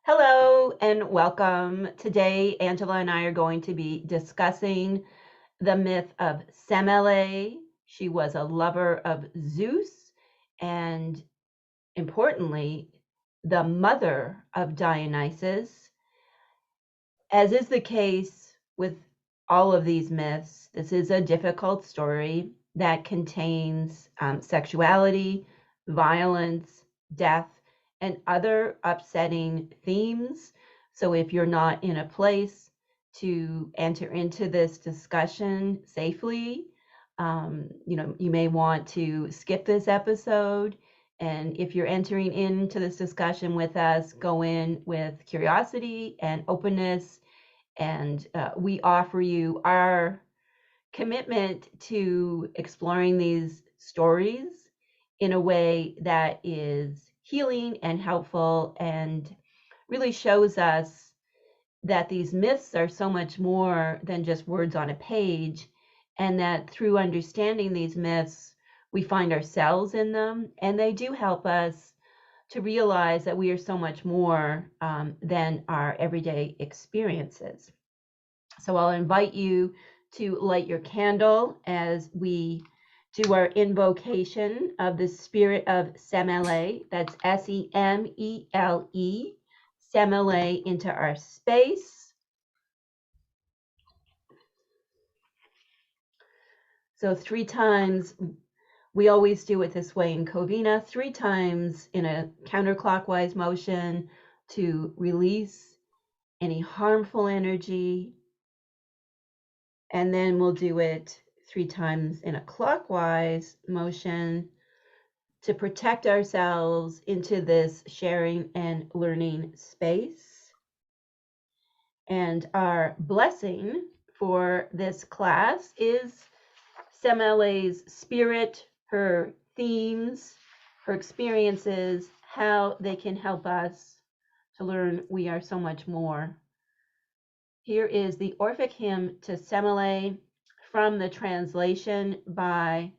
Hello and welcome. Today, Angela and I are going to be discussing the myth of Semele. She was a lover of Zeus and, importantly, the mother of Dionysus. As is the case with all of these myths, this is a difficult story that contains sexuality, violence, death, and other upsetting themes. So if you're not in a place to enter into this discussion safely, you may want to skip this episode. And if you're entering into this discussion with us, go in with curiosity and openness. And we offer you our commitment to exploring these stories in a way that is healing and helpful and really shows us that these myths are so much more than just words on a page, and that through understanding these myths, we find ourselves in them, and they do help us to realize that we are so much more than our everyday experiences. So I'll invite you to light your candle as we do our invocation of the spirit of Semele. That's Semele, Semele into our space. So 3 times, we always do it this way in Covina, 3 times in a counterclockwise motion to release any harmful energy. And then we'll do it 3 times in a clockwise motion to protect ourselves into this sharing and learning space. And our blessing for this class is Semele's spirit, her themes, her experiences, how they can help us to learn we are so much more. Here is the Orphic hymn to Semele from the translation by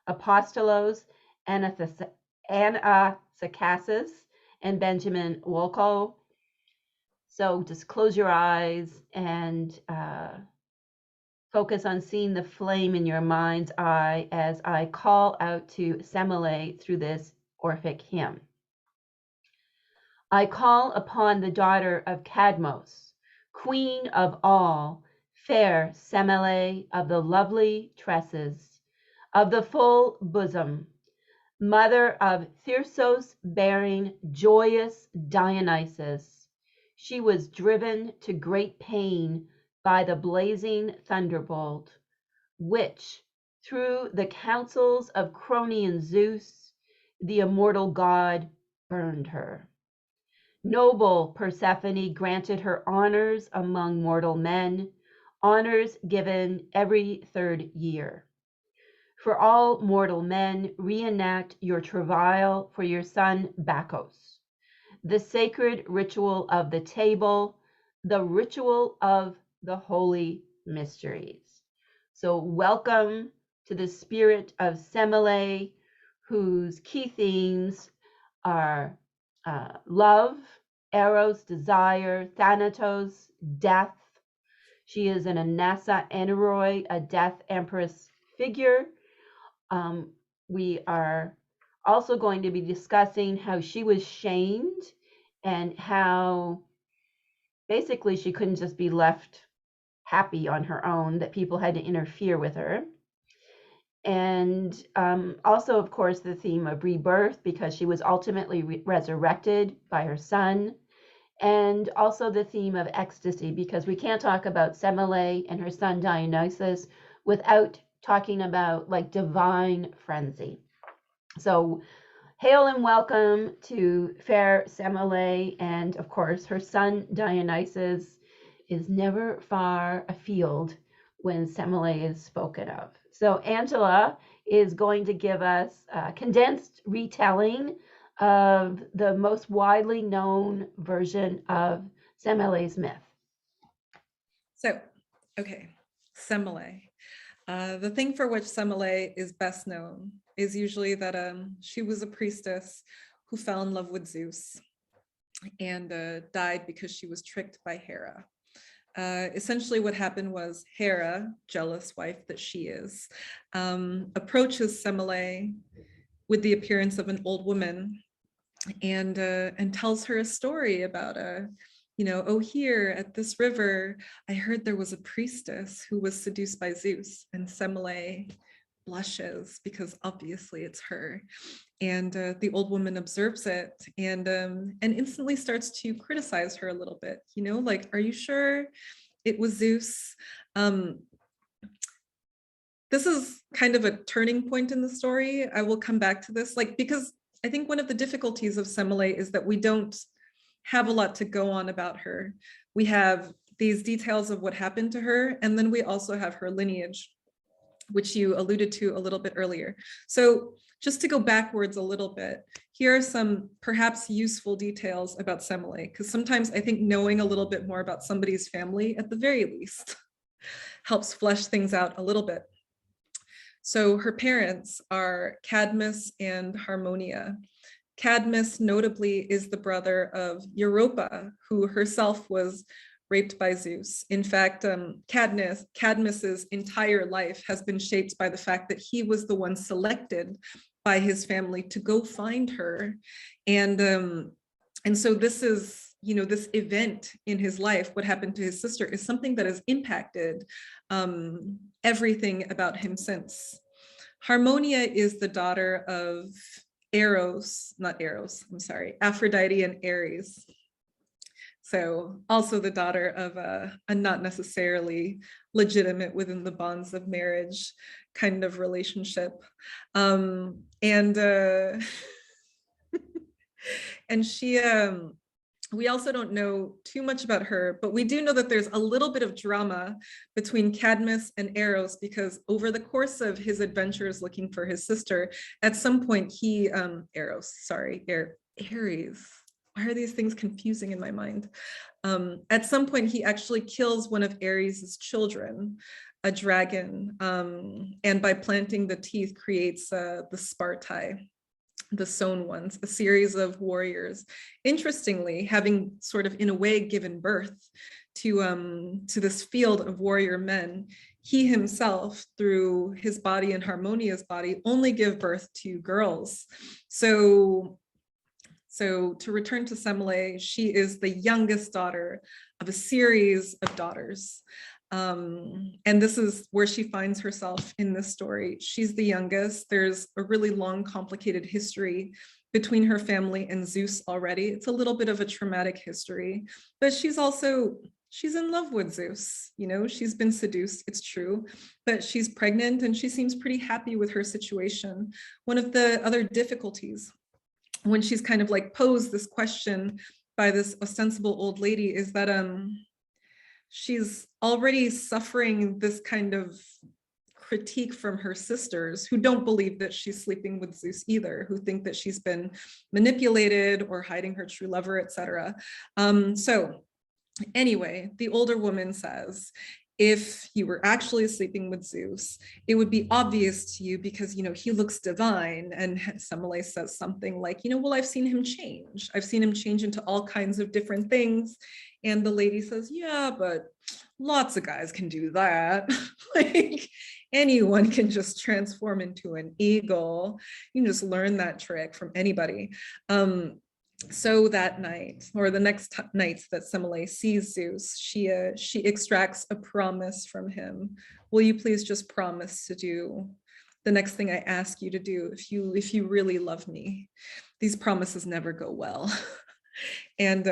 Apostolos Anasakassis and Benjamin Wolko. So just close your eyes and focus on seeing the flame in your mind's eye as I call out to Semele through this Orphic hymn. I call upon the daughter of Cadmus, queen of all, fair Semele of the lovely tresses, of the full bosom, mother of Thyrsos bearing joyous Dionysus. She was driven to great pain by the blazing thunderbolt, which, through the counsels of Cronian Zeus, the immortal god, burned her. Noble Persephone granted her honors among mortal men, honors given every 3rd year. For all mortal men, reenact your travail for your son Bacchus, the sacred ritual of the table, the ritual of the holy mysteries. So welcome to the spirit of Semele, whose key themes are love, eros, desire, thanatos, death. She is an Anasa Aneroi, a death empress figure. We are also going to be discussing how she was shamed and how basically she couldn't just be left happy on her own, that people had to interfere with her. And also, of course, the theme of rebirth, because she was ultimately resurrected by her son. And also the theme of ecstasy, because we can't talk about Semele and her son Dionysus without talking about like divine frenzy. So hail and welcome to fair Semele, and of course her son Dionysus is never far afield when Semele is spoken of. So Angela is going to give us a condensed retelling of the most widely known version of Semele's myth. So, okay, Semele. The thing for which Semele is best known is usually that she was a priestess who fell in love with Zeus. and died because she was tricked by Hera. Essentially what happened was Hera, jealous wife that she is, approaches Semele with the appearance of an old woman and tells her a story about oh, here at this river, I heard there was a priestess who was seduced by Zeus, and Semele blushes because obviously it's her. And the old woman observes it and instantly starts to criticize her a little bit, like, are you sure it was Zeus? This is kind of a turning point in the story. I will come back to this, because I think one of the difficulties of Semele is that we don't have a lot to go on about her. We have these details of what happened to her, and then we also have her lineage, which you alluded to a little bit earlier. So just to go backwards a little bit, here are some perhaps useful details about Semele, because sometimes I think knowing a little bit more about somebody's family, at the very least, helps flesh things out a little bit. So her parents are Cadmus and Harmonia. Cadmus notably is the brother of Europa, who herself was raped by Zeus. In fact, Cadmus's entire life has been shaped by the fact that he was the one selected by his family to go find her. And so this is, this event in his life, what happened to his sister, is something that has impacted everything about him since. Harmonia is the daughter of Aphrodite and Aries. So also the daughter of a not necessarily legitimate within the bonds of marriage kind of relationship. And she, we also don't know too much about her, but we do know that there's a little bit of drama between Cadmus and Eros, because over the course of his adventures looking for his sister, at some point he, Aries. Why are these things confusing in my mind? At some point, he actually kills one of Aries' children, a dragon, and by planting the teeth creates the Spartai, the sown ones, a series of warriors. Interestingly, having sort of in a way given birth to this field of warrior men, he himself, through his body and Harmonia's body, only give birth to girls. So to return to Semele, she is the youngest daughter of a series of daughters. And this is where she finds herself in this story. She's the youngest. There's a really long, complicated history between her family and Zeus already. It's a little bit of a traumatic history, but she's in love with Zeus. She's been seduced, it's true, but she's pregnant and she seems pretty happy with her situation. One of the other difficulties when she's kind of like posed this question by this ostensible old lady is that she's already suffering this kind of critique from her sisters, who don't believe that she's sleeping with Zeus either, who think that she's been manipulated or hiding her true lover, etc. So anyway, the older woman says, if you were actually sleeping with Zeus, it would be obvious to you because, he looks divine. And Semele says something like, well, I've seen him change. I've seen him change into all kinds of different things. And the lady says, yeah, but lots of guys can do that. Like anyone can just transform into an eagle. You can just learn that trick from anybody. So that night, or the next nights that Semele sees Zeus, she extracts a promise from him. Will you please just promise to do the next thing I ask you to do if you really love me? These promises never go well. And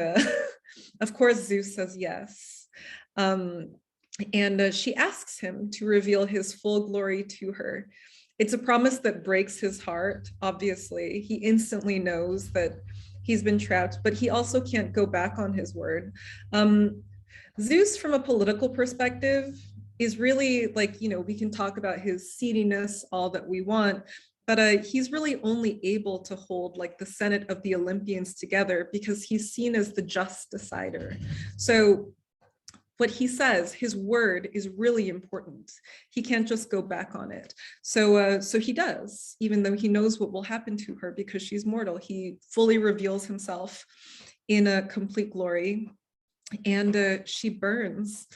of course, Zeus says yes. And she asks him to reveal his full glory to her. It's a promise that breaks his heart, obviously. He instantly knows that he's been trapped, but he also can't go back on his word. Zeus, from a political perspective, is really like, we can talk about his seediness all that we want, but he's really only able to hold like the Senate of the Olympians together because he's seen as the just decider. So what he says, his word, is really important. He can't just go back on it. So he does, even though he knows what will happen to her because she's mortal. He fully reveals himself in a complete glory. And she burns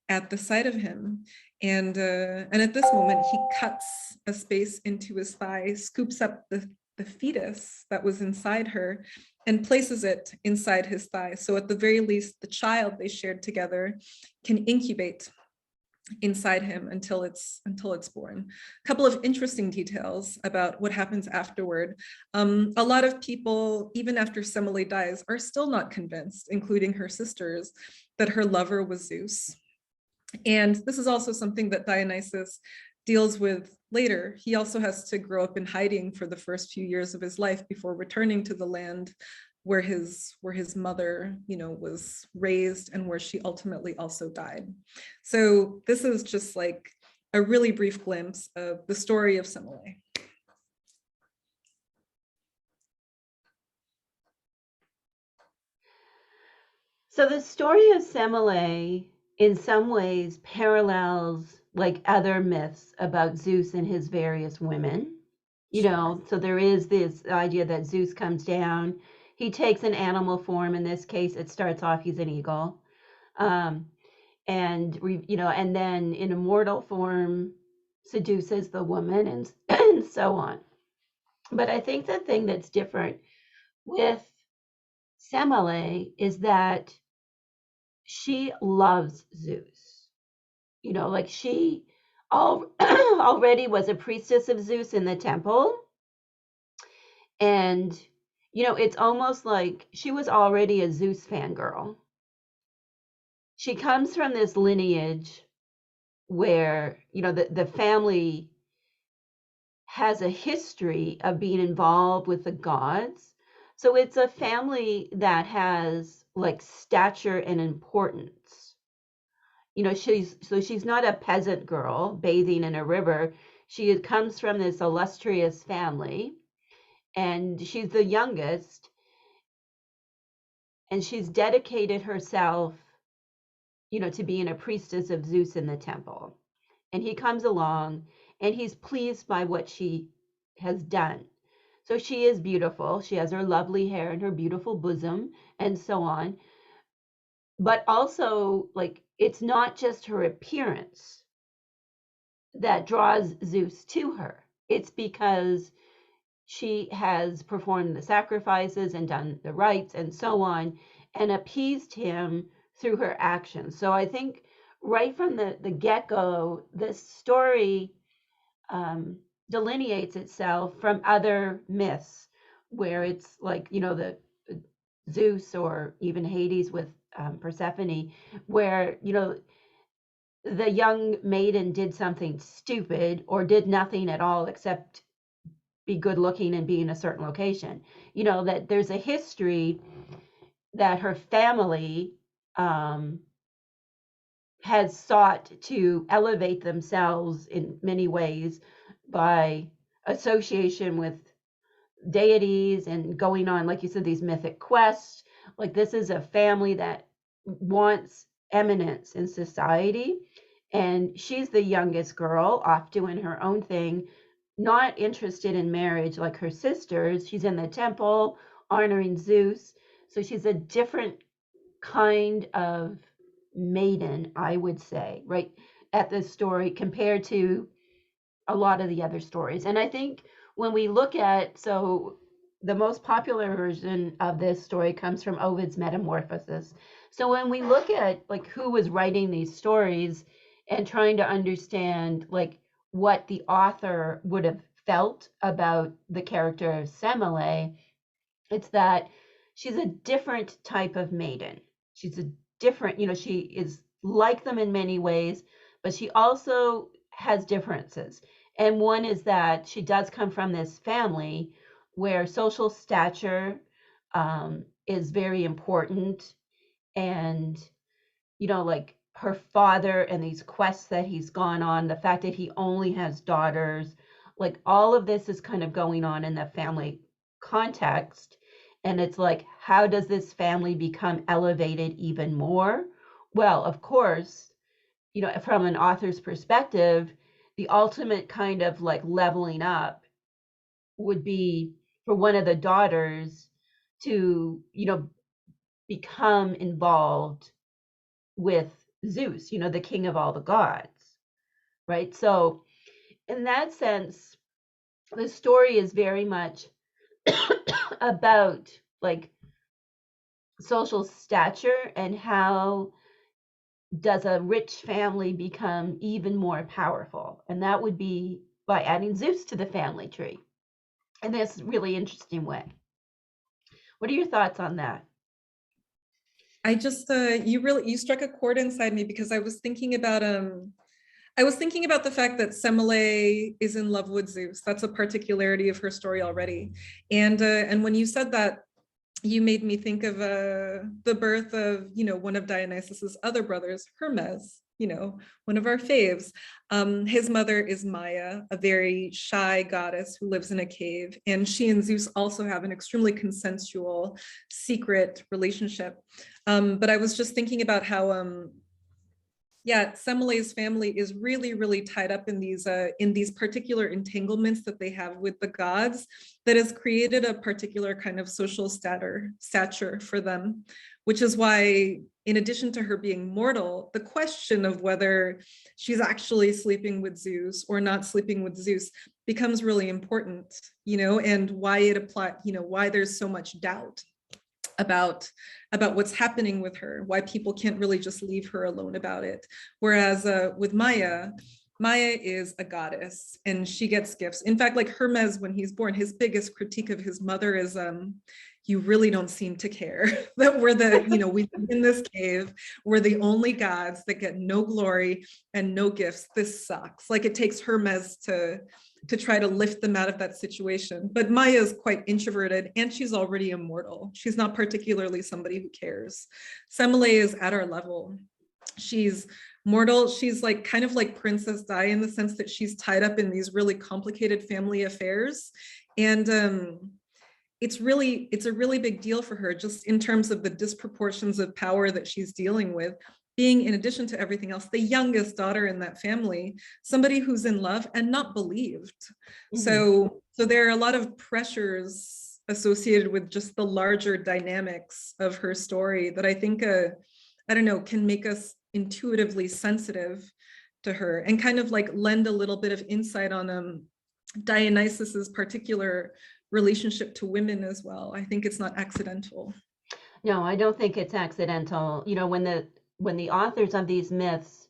at the sight of him. And at this moment, he cuts a space into his thigh, scoops up the fetus that was inside her, and places it inside his thigh. So at the very least, the child they shared together can incubate inside him until it's born. A couple of interesting details about what happens afterward. A lot of people, even after Semele dies, are still not convinced, including her sisters, that her lover was Zeus. And this is also something that Dionysus deals with later. He also has to grow up in hiding for the first few years of his life before returning to the land where his mother, was raised and where she ultimately also died. So this is just like a really brief glimpse of the story of Semele. So the story of Semele in some ways parallels like other myths about Zeus and his various women. So there is this idea that Zeus comes down, he takes an animal form. In this case, it starts off he's an eagle, and then in immortal form seduces the woman, and so on. But I think the thing that's different with Semele is that she loves Zeus. Like she already was a priestess of Zeus in the temple. And, it's almost like she was already a Zeus fangirl. She comes from this lineage where, the family has a history of being involved with the gods. So it's a family that has like stature and importance. She's not a peasant girl bathing in a river. She comes from this illustrious family, and she's the youngest, and she's dedicated herself, to being a priestess of Zeus in the temple. And he comes along and he's pleased by what she has done. So she is beautiful. She has her lovely hair and her beautiful bosom and so on. But also, like, it's not just her appearance that draws Zeus to her. It's because she has performed the sacrifices and done the rites and so on, and appeased him through her actions. So I think right from the get-go, this story delineates itself from other myths where it's like, the Zeus or even Hades with Persephone, where, the young maiden did something stupid or did nothing at all except be good looking and be in a certain location. That there's a history that her family has sought to elevate themselves in many ways by association with deities and going on, like you said, these mythic quests. Like, this is a family that wants eminence in society. And she's the youngest girl, off doing her own thing, not interested in marriage like her sisters. She's in the temple honoring Zeus. So she's a different kind of maiden, I would say, right at this story compared to a lot of the other stories. And I think when we look at, so the most popular version of this story comes from Ovid's Metamorphoses. So when we look at like who was writing these stories and trying to understand like what the author would have felt about the character of Semele, it's that she's a different type of maiden. She's a different, she is like them in many ways, but she also has differences. And one is that she does come from this family where social stature is very important. And, like her father and these quests that he's gone on, the fact that he only has daughters, like all of this is kind of going on in the family context. And it's like, how does this family become elevated even more? Well, of course, from an author's perspective, the ultimate kind of like leveling up would be for one of the daughters to, become involved with Zeus, the king of all the gods, right? So, in that sense, the story is very much about like social stature and how does a rich family become even more powerful. And that would be by adding Zeus to the family tree in this really interesting way. What are your thoughts on that? I just you struck a chord inside me, because I was thinking about the fact that Semele is in love with Zeus. That's a particularity of her story already. And when you said that, you made me think of the birth of, one of Dionysus's other brothers, Hermes, one of our faves. His mother is Maya, a very shy goddess who lives in a cave. And she and Zeus also have an extremely consensual, secret relationship. But I was just thinking about how Semele's family is really, really tied up in these particular entanglements that they have with the gods, that has created a particular kind of social stature for them, which is why, in addition to her being mortal, the question of whether she's actually sleeping with Zeus or not sleeping with Zeus becomes really important, and why why there's so much doubt about what's happening with her, why people can't really just leave her alone about it. Whereas with Maya is a goddess and she gets gifts. In fact, like Hermes, when he's born, his biggest critique of his mother is, you really don't seem to care that we're we live in this cave, we're the only gods that get no glory and no gifts. This sucks. Like, it takes Hermes to try to lift them out of that situation. But Maya is quite introverted and she's already immortal. She's not particularly somebody who cares. Semele is at our level. She's mortal. She's like kind of like Princess Di in the sense that she's tied up in these really complicated family affairs. And it's a really big deal for her, just in terms of the disproportions of power that she's dealing with, being, in addition to everything else, the youngest daughter in that family, somebody who's in love and not believed. Mm-hmm. So there are a lot of pressures associated with just the larger dynamics of her story that I think, I don't know, can make us intuitively sensitive to her and kind of like lend a little bit of insight on Dionysus's particular relationship to women as well. I think it's not accidental. No, I don't think it's accidental. When the authors of these myths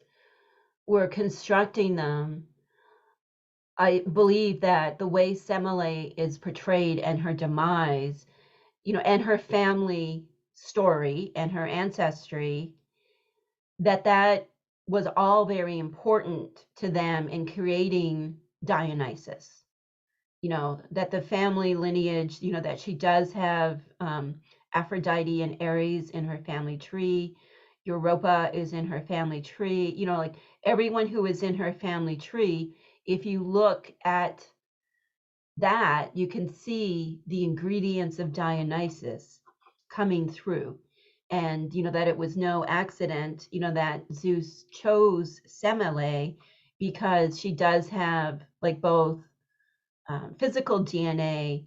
were constructing them, I believe that the way Semele is portrayed and her demise, and her family story and her ancestry, that was all very important to them in creating Dionysus. That the family lineage, that she does have Aphrodite and Aries in her family tree. Europa is in her family tree. Like everyone who is in her family tree, if you look at that, you can see the ingredients of Dionysus coming through. And, that it was no accident, that Zeus chose Semele because she does have like both physical DNA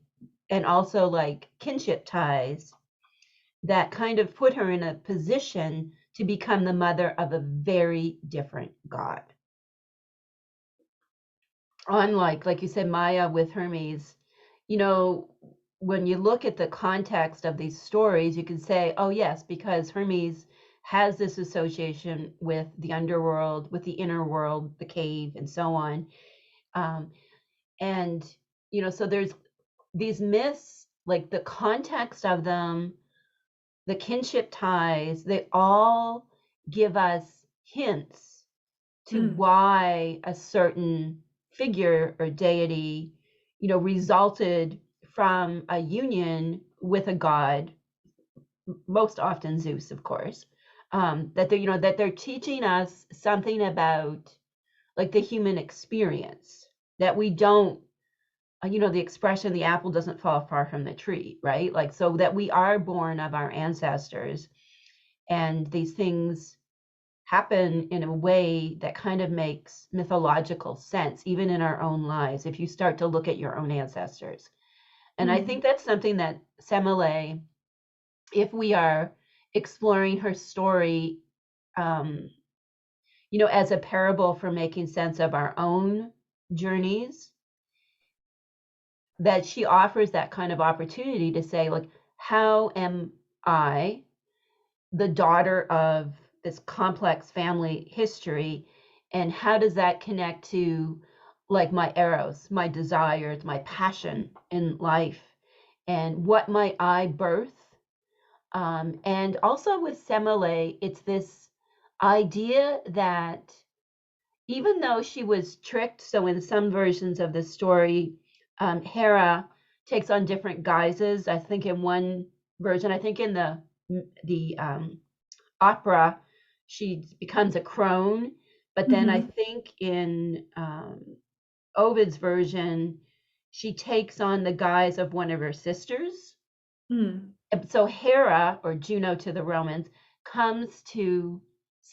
and also like kinship ties that kind of put her in a position to become the mother of a very different god. Unlike, like you said, Maya with Hermes, when you look at the context of these stories, you can say, oh yes, because Hermes has this association with the underworld, with the inner world, the cave, and so on. And so there's these myths, like the context of them, the kinship ties, they all give us hints to why a certain figure or deity, resulted from a union with a god, most often Zeus, of course. That they're teaching us something about like the human experience that we don't, the expression, the apple doesn't fall far from the tree, right? Like, so that we are born of our ancestors, and these things happen in a way that kind of makes mythological sense, even in our own lives, if you start to look at your own ancestors. And I think that's something that Semele, if we are exploring her story, you know, as a parable for making sense of our own journeys, that she offers that kind of opportunity to say, like, how am I, the daughter of this complex family history, and how does that connect to like my eros, my desires, my passion in life, and what might I birth? And also with Semele, it's this idea that even though she was tricked, so in some versions of the story, Hera takes on different guises. I think in one version, I think in the opera, she becomes a crone, but then I think in Ovid's version, she takes on the guise of one of her sisters. So Hera, or Juno to the Romans, comes to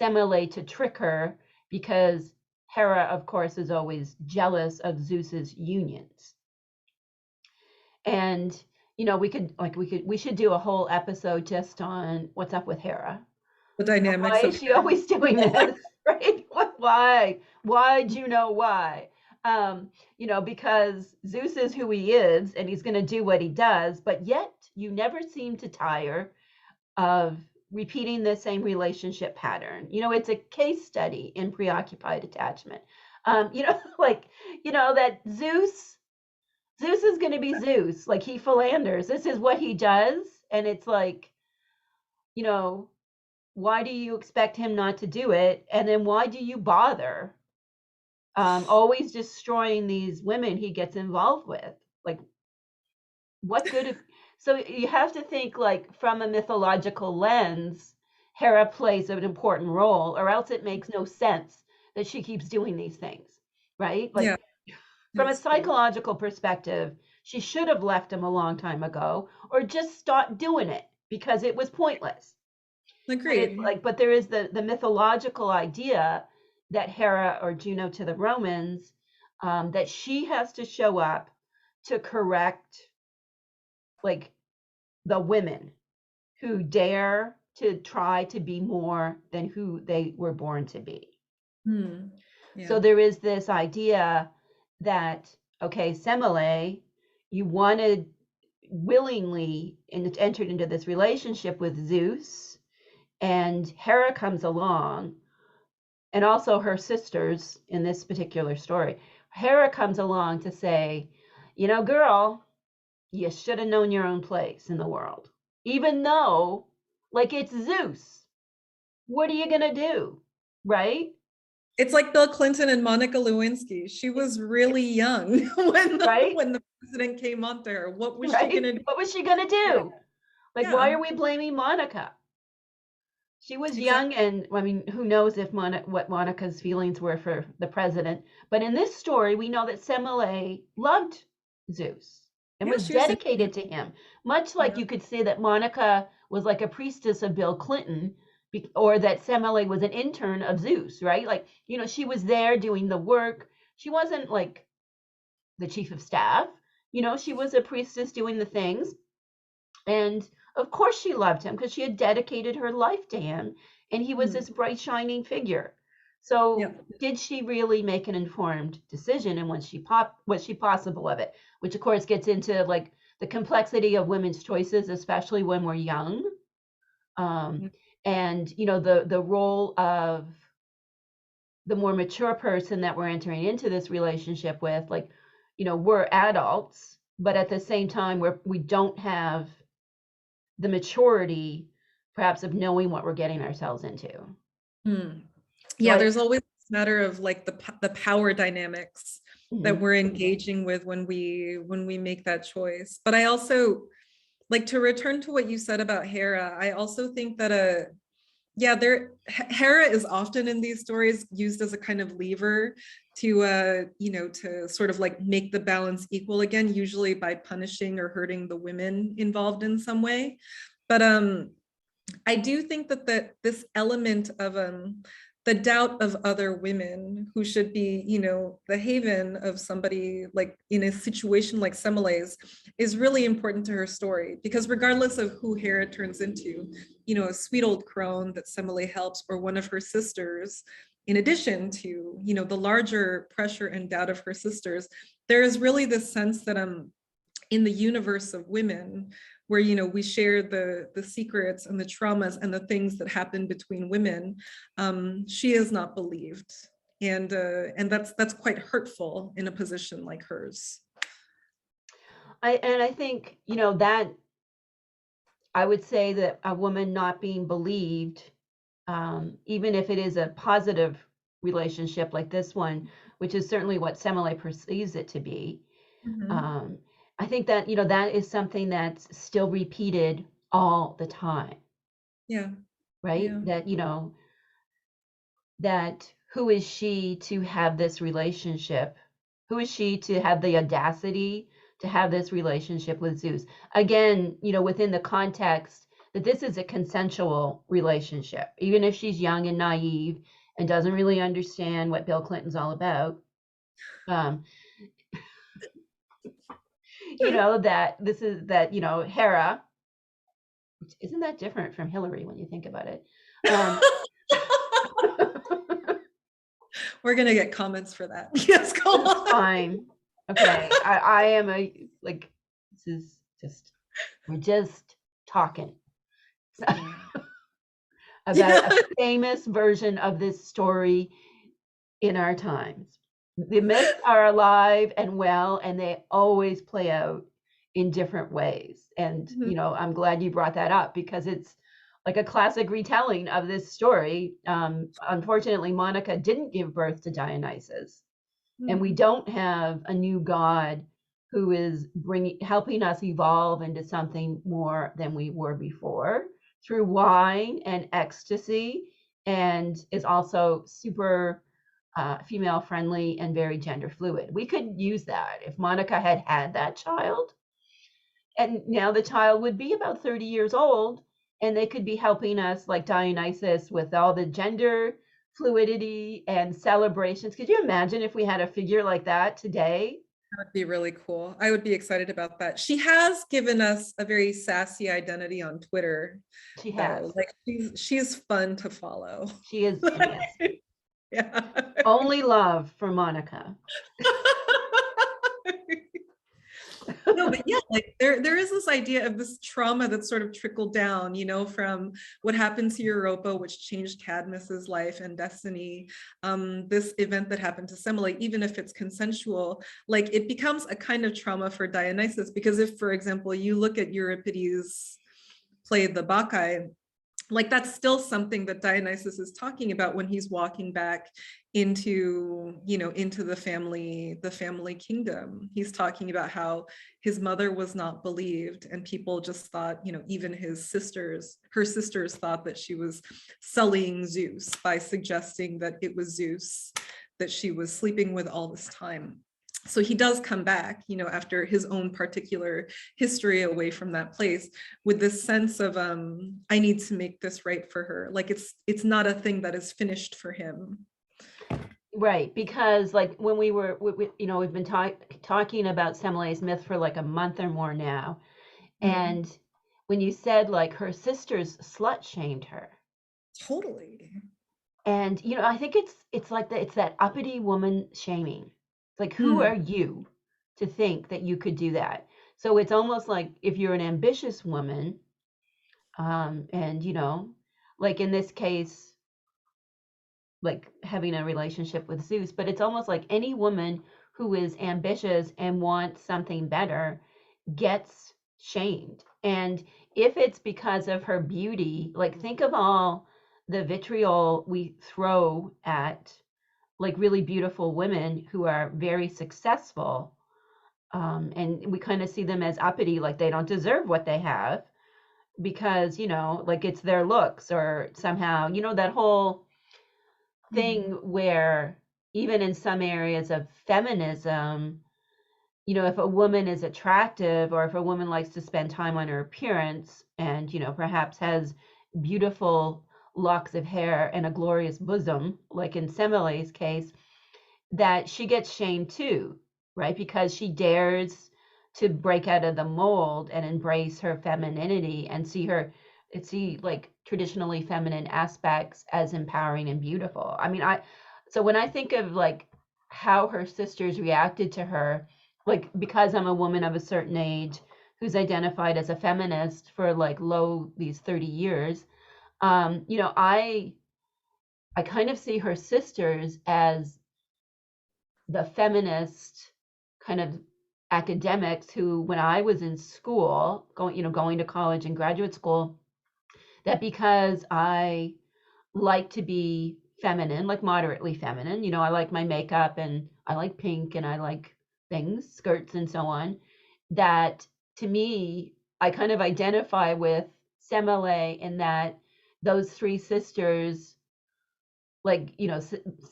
Semele to trick her because Hera, of course, is always jealous of Zeus's unions. And you know, we should do a whole episode just on what's up with Hera. The dynamics Why of is she always doing this? Right? Why? Why, Juno? Why? You know, because Zeus is who he is and he's going to do what he does, but yet you never seem to tire of repeating the same relationship pattern. You know, it's a case study in preoccupied attachment. You know, like, you know, that Zeus is going to be Zeus. Like, he philanders. This is what he does. And it's like, you know, why do you expect him not to do it? And then why do you bother always destroying these women he gets involved with? Like, what good if, so you have to think like from a mythological lens, Hera plays an important role, or else it makes no sense that she keeps doing these things, right? Like, Yeah, from a that's true. psychological perspective, she should have left him a long time ago, or just stopped doing it because it was pointless. But it's Agreed. like, but there is the mythological idea that Hera, or Juno to the Romans, that she has to show up to correct like the women who dare to try to be more than who they were born to be. Yeah. So there is this idea that, okay, Semele, you wanted willingly entered into this relationship with Zeus, and Hera comes along, and also her sisters in this particular story. Hera comes along to say, you know, girl, you should have known your own place in the world. Even though, like, it's Zeus. What are you going to do? Right? It's like Bill Clinton and Monica Lewinsky. She was really young Right? when the president came on to her. What was she Right? gonna do? What was she going to Yeah. do? Like, why Yeah, are we blaming Monica? She was young, exactly. and I mean, who knows if what Monica's feelings were for the president. But in this story, we know that Semele loved Zeus and Yeah, was she was into him. dedicated to him, much like Yeah. you could say that Monica was like a priestess of Bill Clinton, or that Semele was an intern of Zeus, right? Like, you know, she was there doing the work. She wasn't like the chief of staff. You know, she was a priestess doing the things. And of course she loved him because she had dedicated her life to him and he was Hmm. this bright shining figure. Yeah. So did she really make an informed decision, and was she possible of it? Which of course gets into like the complexity of women's choices, especially when we're young. Um, Yeah. and you know, the role of the more mature person that we're entering into this relationship with, like, you know, we're adults, but at the same time we don't have the maturity perhaps of knowing what we're getting ourselves into. Hmm. So Yeah, I there's always this matter of like the power dynamics that mhm, we're engaging with when we make that choice. But I also like to return to what you said about Hera. I also think that yeah, Hera is often in these stories used as a kind of lever to to sort of like make the balance equal again, usually by punishing or hurting the women involved in some way. But I do think that this element of the doubt of other women who should be, the haven of somebody like in a situation like Semele's is really important to her story, because regardless of who Hera turns into, a sweet old crone that Semele helps, or one of her sisters, in addition to, the larger pressure and doubt of her sisters, there is really this sense that in the universe of women, where we share the secrets and the traumas and the things that happen between women, she is not believed, and that's quite hurtful in a position like hers. I think that I would say that a woman not being believed, even if it is a positive relationship like this one, which is certainly what Semele perceives it to be. Mm-hmm. I think that that is something that's still repeated all the time. Yeah. Right? Yeah. That that who is she to have this relationship? Who is she to have the audacity to have this relationship with Zeus? Again, within the context that this is a consensual relationship, even if she's young and naive and doesn't really understand what Bill Clinton's all about. That this is that, Hera, isn't that different from Hillary when you think about it? We're gonna get comments for that. Yes, go on. Fine. Okay. I am this is just, we're just talking about a famous version of this story in our times. The myths are alive and well, and they always play out in different ways. And, I'm glad you brought that up, because it's like a classic retelling of this story. Unfortunately, Monica didn't give birth to Dionysus. And we don't have a new god who is helping us evolve into something more than we were before through wine and ecstasy, and is also super female friendly and very gender fluid. We could use that if Monica had that child, and now the child would be about 30 years old, and they could be helping us like Dionysus with all the gender fluidity and celebrations. Could you imagine if we had a figure like that today? That would be really cool. I would be excited about that. She has given us a very sassy identity on Twitter. She has. Like she's fun to follow. She is, yes. Yeah. Only love for Monica. No, but yeah, like there is this idea of this trauma that sort of trickled down, from what happened to Europa, which changed Cadmus's life and destiny. This event that happened to Semele, even if it's consensual, like it becomes a kind of trauma for Dionysus, because if, for example, you look at Euripides' play The Bacchae, like that's still something that Dionysus is talking about when he's walking back into the family kingdom. He's talking about how his mother was not believed, and people just thought, even her sisters thought that she was sullying Zeus by suggesting that it was Zeus that she was sleeping with all this time. So he does come back, after his own particular history away from that place, with this sense of, I need to make this right for her. Like it's not a thing that is finished for him. Right, because like when we've been talking about Semele's myth for like a month or more now, and when you said like her sisters slut shamed her, totally, and I think it's like it's that uppity woman shaming. Like, who are you to think that you could do that? So it's almost like if you're an ambitious woman, and like in this case, like having a relationship with Zeus, but it's almost like any woman who is ambitious and wants something better gets shamed. And if it's because of her beauty, like think of all the vitriol we throw at like really beautiful women who are very successful, and we kind of see them as uppity, like they don't deserve what they have because like it's their looks, or somehow that whole thing where even in some areas of feminism, if a woman is attractive, or if a woman likes to spend time on her appearance and perhaps has beautiful locks of hair and a glorious bosom, like in Semele's case, that she gets shamed too, right? Because she dares to break out of the mold and embrace her femininity and see like traditionally feminine aspects as empowering and beautiful. I mean, so when I think of like how her sisters reacted to her, like because I'm a woman of a certain age who's identified as a feminist for like these 30 years, you know, I kind of see her sisters as the feminist kind of academics who, when I was in school, going to college and graduate school, that because I like to be feminine, like moderately feminine, I like my makeup and I like pink and I like things, skirts and so on, that to me, I kind of identify with Semele in that those three sisters, like,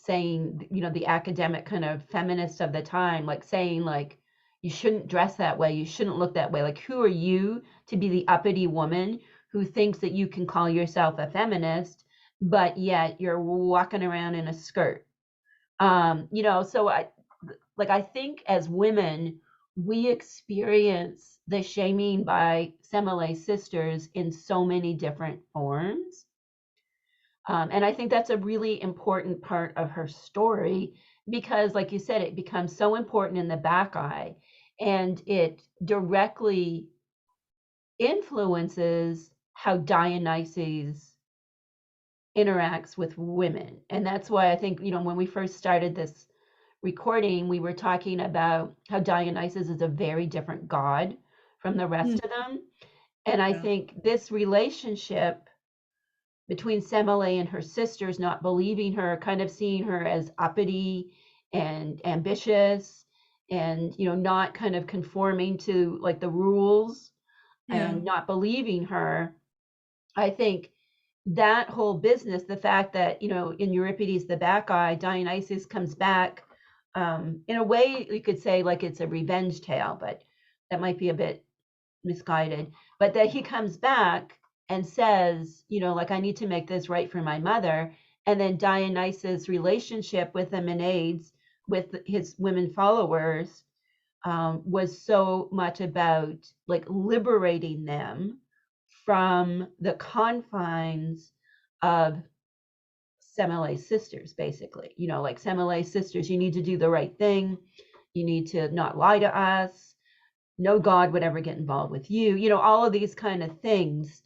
saying, the academic kind of feminist of the time, like saying like, you shouldn't dress that way, you shouldn't look that way. Like, who are you to be the uppity woman who thinks that you can call yourself a feminist, but yet you're walking around in a skirt? So I think as women, we experience the shaming by Semele's sisters in so many different forms. And I think that's a really important part of her story because, like you said, it becomes so important in the back eye and it directly influences how Dionysus interacts with women. And that's why I think, when we first started this recording, we were talking about how Dionysus is a very different god from the rest of them. And I think this relationship between Semele and her sisters, not believing her, kind of seeing her as uppity and ambitious and, not kind of conforming to like the rules and not believing her. I think that whole business, the fact that, in Euripides, the Bacchae, Dionysus comes back, in a way you could say like it's a revenge tale, but that might be a bit misguided, but that he comes back and says, like, I need to make this right for my mother. And then Dionysus' relationship with the Menades, with his women followers, was so much about like liberating them from the confines of Semele's sisters, basically. Like Semele's sisters, you need to do the right thing. You need to not lie to us. No god would ever get involved with you. All of these kind of things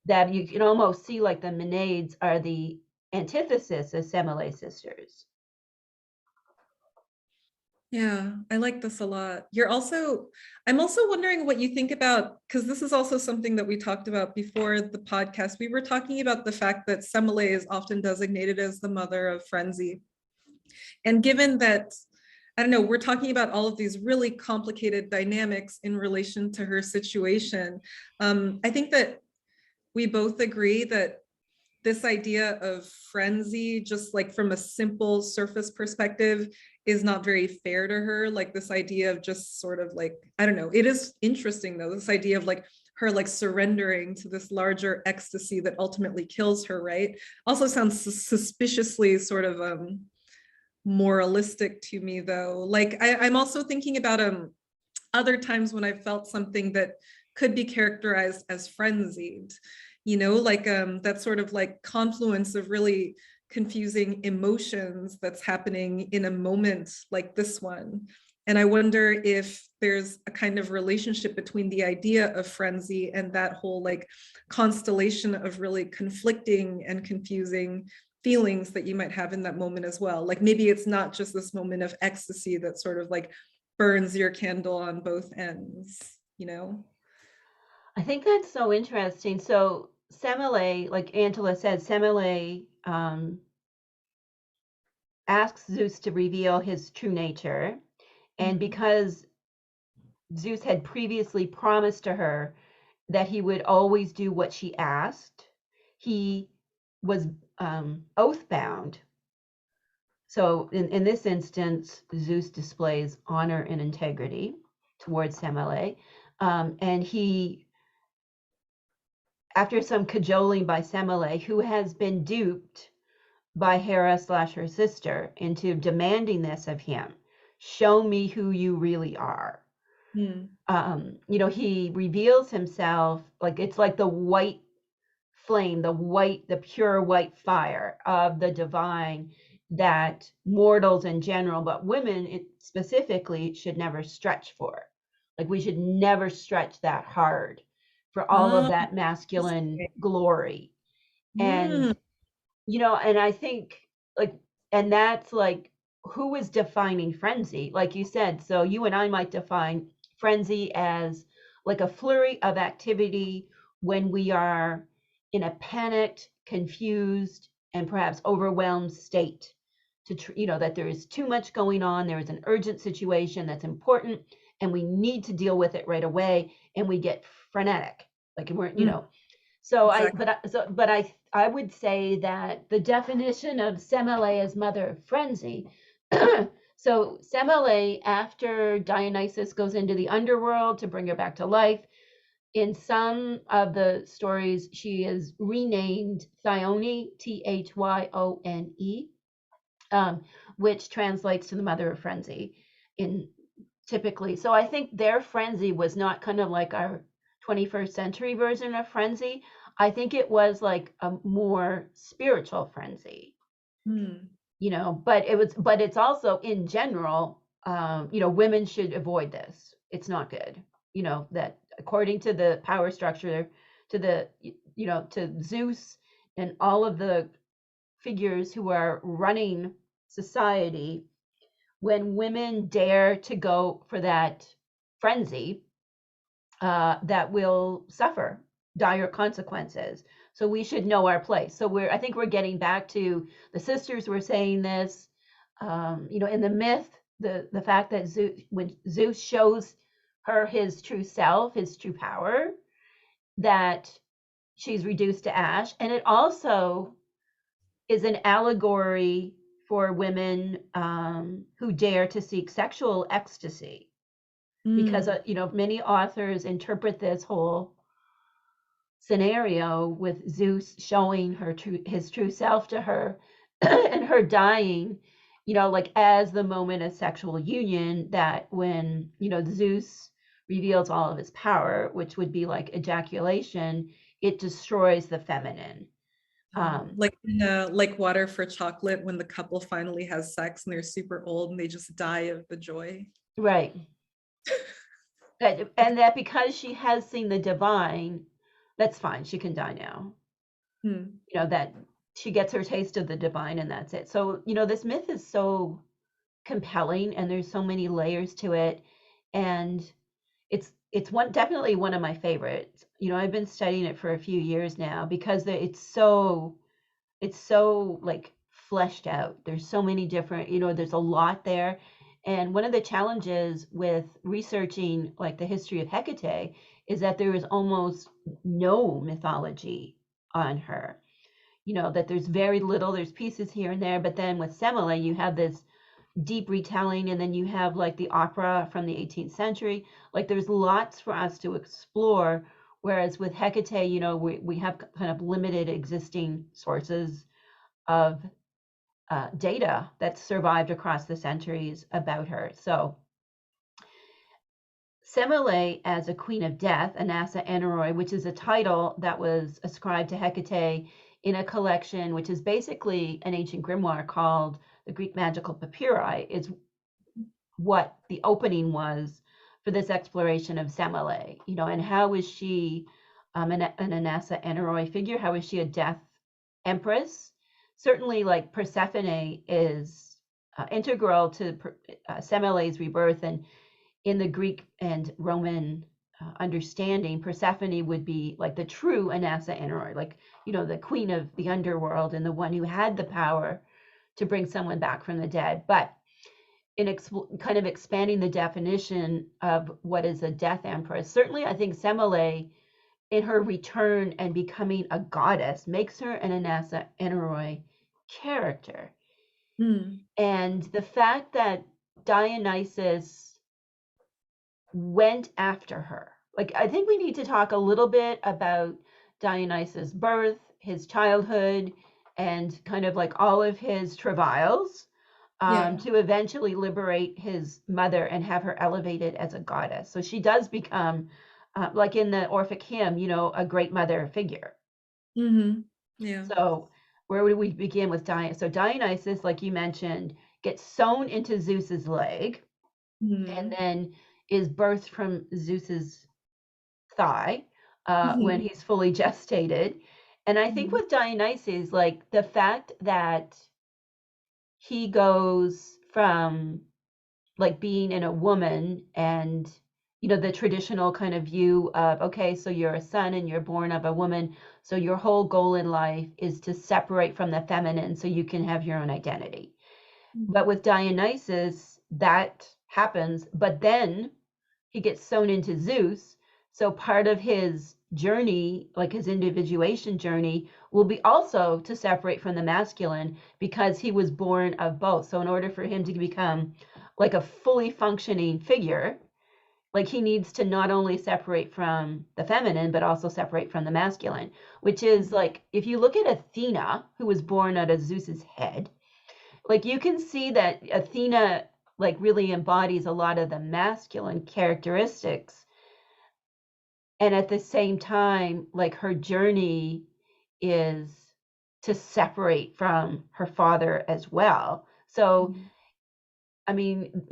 that you can almost see like the Menades are the antithesis of Semele sisters. Yeah, I like this a lot. I'm also wondering what you think about, because this is also something that we talked about before the podcast. We were talking about the fact that Semele is often designated as the mother of frenzy. And given that, I don't know, we're talking about all of these really complicated dynamics in relation to her situation, I think that we both agree that this idea of frenzy, just like from a simple surface perspective, is not very fair to her. Like this idea of just sort of like, I don't know, it is interesting though, this idea of like her like surrendering to this larger ecstasy that ultimately kills her, right? Also sounds suspiciously sort of moralistic to me though. Like I'm also thinking about other times when I felt something that could be characterized as frenzied, like that sort of like confluence of really confusing emotions that's happening in a moment like this one. And I wonder if there's a kind of relationship between the idea of frenzy and that whole like constellation of really conflicting and confusing feelings that you might have in that moment as well. Like maybe it's not just this moment of ecstasy that sort of like burns your candle on both ends. I think that's so interesting. So Semele, like Angela said, Semele asks Zeus to reveal his true nature. And because Zeus had previously promised to her that he would always do what she asked, he was oath bound. So in this instance, Zeus displays honor and integrity towards Semele. And he after some cajoling by Semele, who has been duped by Hera / her sister into demanding this of him. Show me who you really are. He reveals himself like it's like the white flame, the pure white fire of the divine that mortals in general, but women specifically, should never stretch for. Like we should never stretch that hard for all of Oh, that masculine glory. And mm, and I think like, and that's like, who is defining frenzy? Like you said, so you and I might define frenzy as like a flurry of activity when we are in a panicked, confused, and perhaps overwhelmed state. That there is too much going on, there is an urgent situation that's important, and we need to deal with it right away, and we get frenetic, like we're, mm, so exactly. I would say that the definition of Semele as mother of frenzy. So Semele, after Dionysus goes into the underworld to bring her back to life, in some of the stories she is renamed Thyone, Thyone, which translates to the mother of frenzy in typically. So I think their frenzy was not kind of like our 21st century version of frenzy. I think it was like a more spiritual frenzy, Mm, but it's also in general, women should avoid this. It's not good. That according to the power structure, to Zeus and all of the figures who are running society, when women dare to go for that frenzy, that will suffer dire consequences. So we should know our place. So I think we're getting back to the sisters were saying this, in the myth, the fact that when Zeus shows her his true self, his true power, that she's reduced to ash. And it also is an allegory for women who dare to seek sexual ecstasy, because mm, many authors interpret this whole scenario with Zeus showing his true self to her and her dying, like as the moment of sexual union, that when Zeus reveals all of his power, which would be like ejaculation, it destroys the feminine. um like like water for chocolate when the couple finally has sex and they're super old and they just die of the joy. right. And that because she has seen the divine, that's fine, she can die now. Mm, That she gets her taste of the divine and that's it. So this myth is so compelling, and there's so many layers to it, and it's definitely one of my favorites. I've been studying it for a few years now because it's so like fleshed out. There's so many different, there's a lot there. And one of the challenges with researching like the history of Hecate is that there is almost no mythology on her. That there's very little, there's pieces here and there, but then with Semele, you have this deep retelling, and then you have like the opera from the 18th century. Like there's lots for us to explore, whereas with Hecate, we have kind of limited existing sources of data that's survived across the centuries about her. So Semele as a queen of death, Anasa Aneroi, which is a title that was ascribed to Hecate in a collection which is basically an ancient grimoire called the Greek Magical Papyri, is what the opening was for this exploration of Semele. And how is she an Anasa Aneroi figure? How is she a death empress? Certainly, like Persephone is integral to Semele's rebirth, and in the Greek and Roman understanding, Persephone would be like the true Anasa Aneroi, like the queen of the underworld and the one who had the power to bring someone back from the dead. But in kind of expanding the definition of what is a death empress, certainly I think Semele, in her return and becoming a goddess, makes her an Anasa Aneroi character. mm, And the fact that Dionysus went after her, like I think we need to talk a little bit about Dionysus' birth, his childhood, and kind of like all of his travails, Yeah. to eventually liberate his mother and have her elevated as a goddess. So she does become, like in the Orphic hymn, a great mother figure. Hmm. Yeah. So where would we begin with Dionysus? So Dionysus, like you mentioned, gets sewn into Zeus's leg and Hmm. then is birthed from Zeus's thigh when Hmm. he's fully gestated. And I think Hmm. with Dionysus, like the fact that he goes from like being in a woman and the traditional kind of view of, okay, so you're a son and you're born of a woman, so your whole goal in life is to separate from the feminine so you can have your own identity. But with Dionysus that happens, but then he gets sewn into Zeus. So part of his journey, like his individuation journey, will be also to separate from the masculine because he was born of both. So in order for him to become like a fully functioning figure, like he needs to not only separate from the feminine but also separate from the masculine, which is like if you look at Athena, who was born out of Zeus's head, like you can see that Athena like really embodies a lot of the masculine characteristics, and at the same time like her journey is to separate from her father as well. So I mean,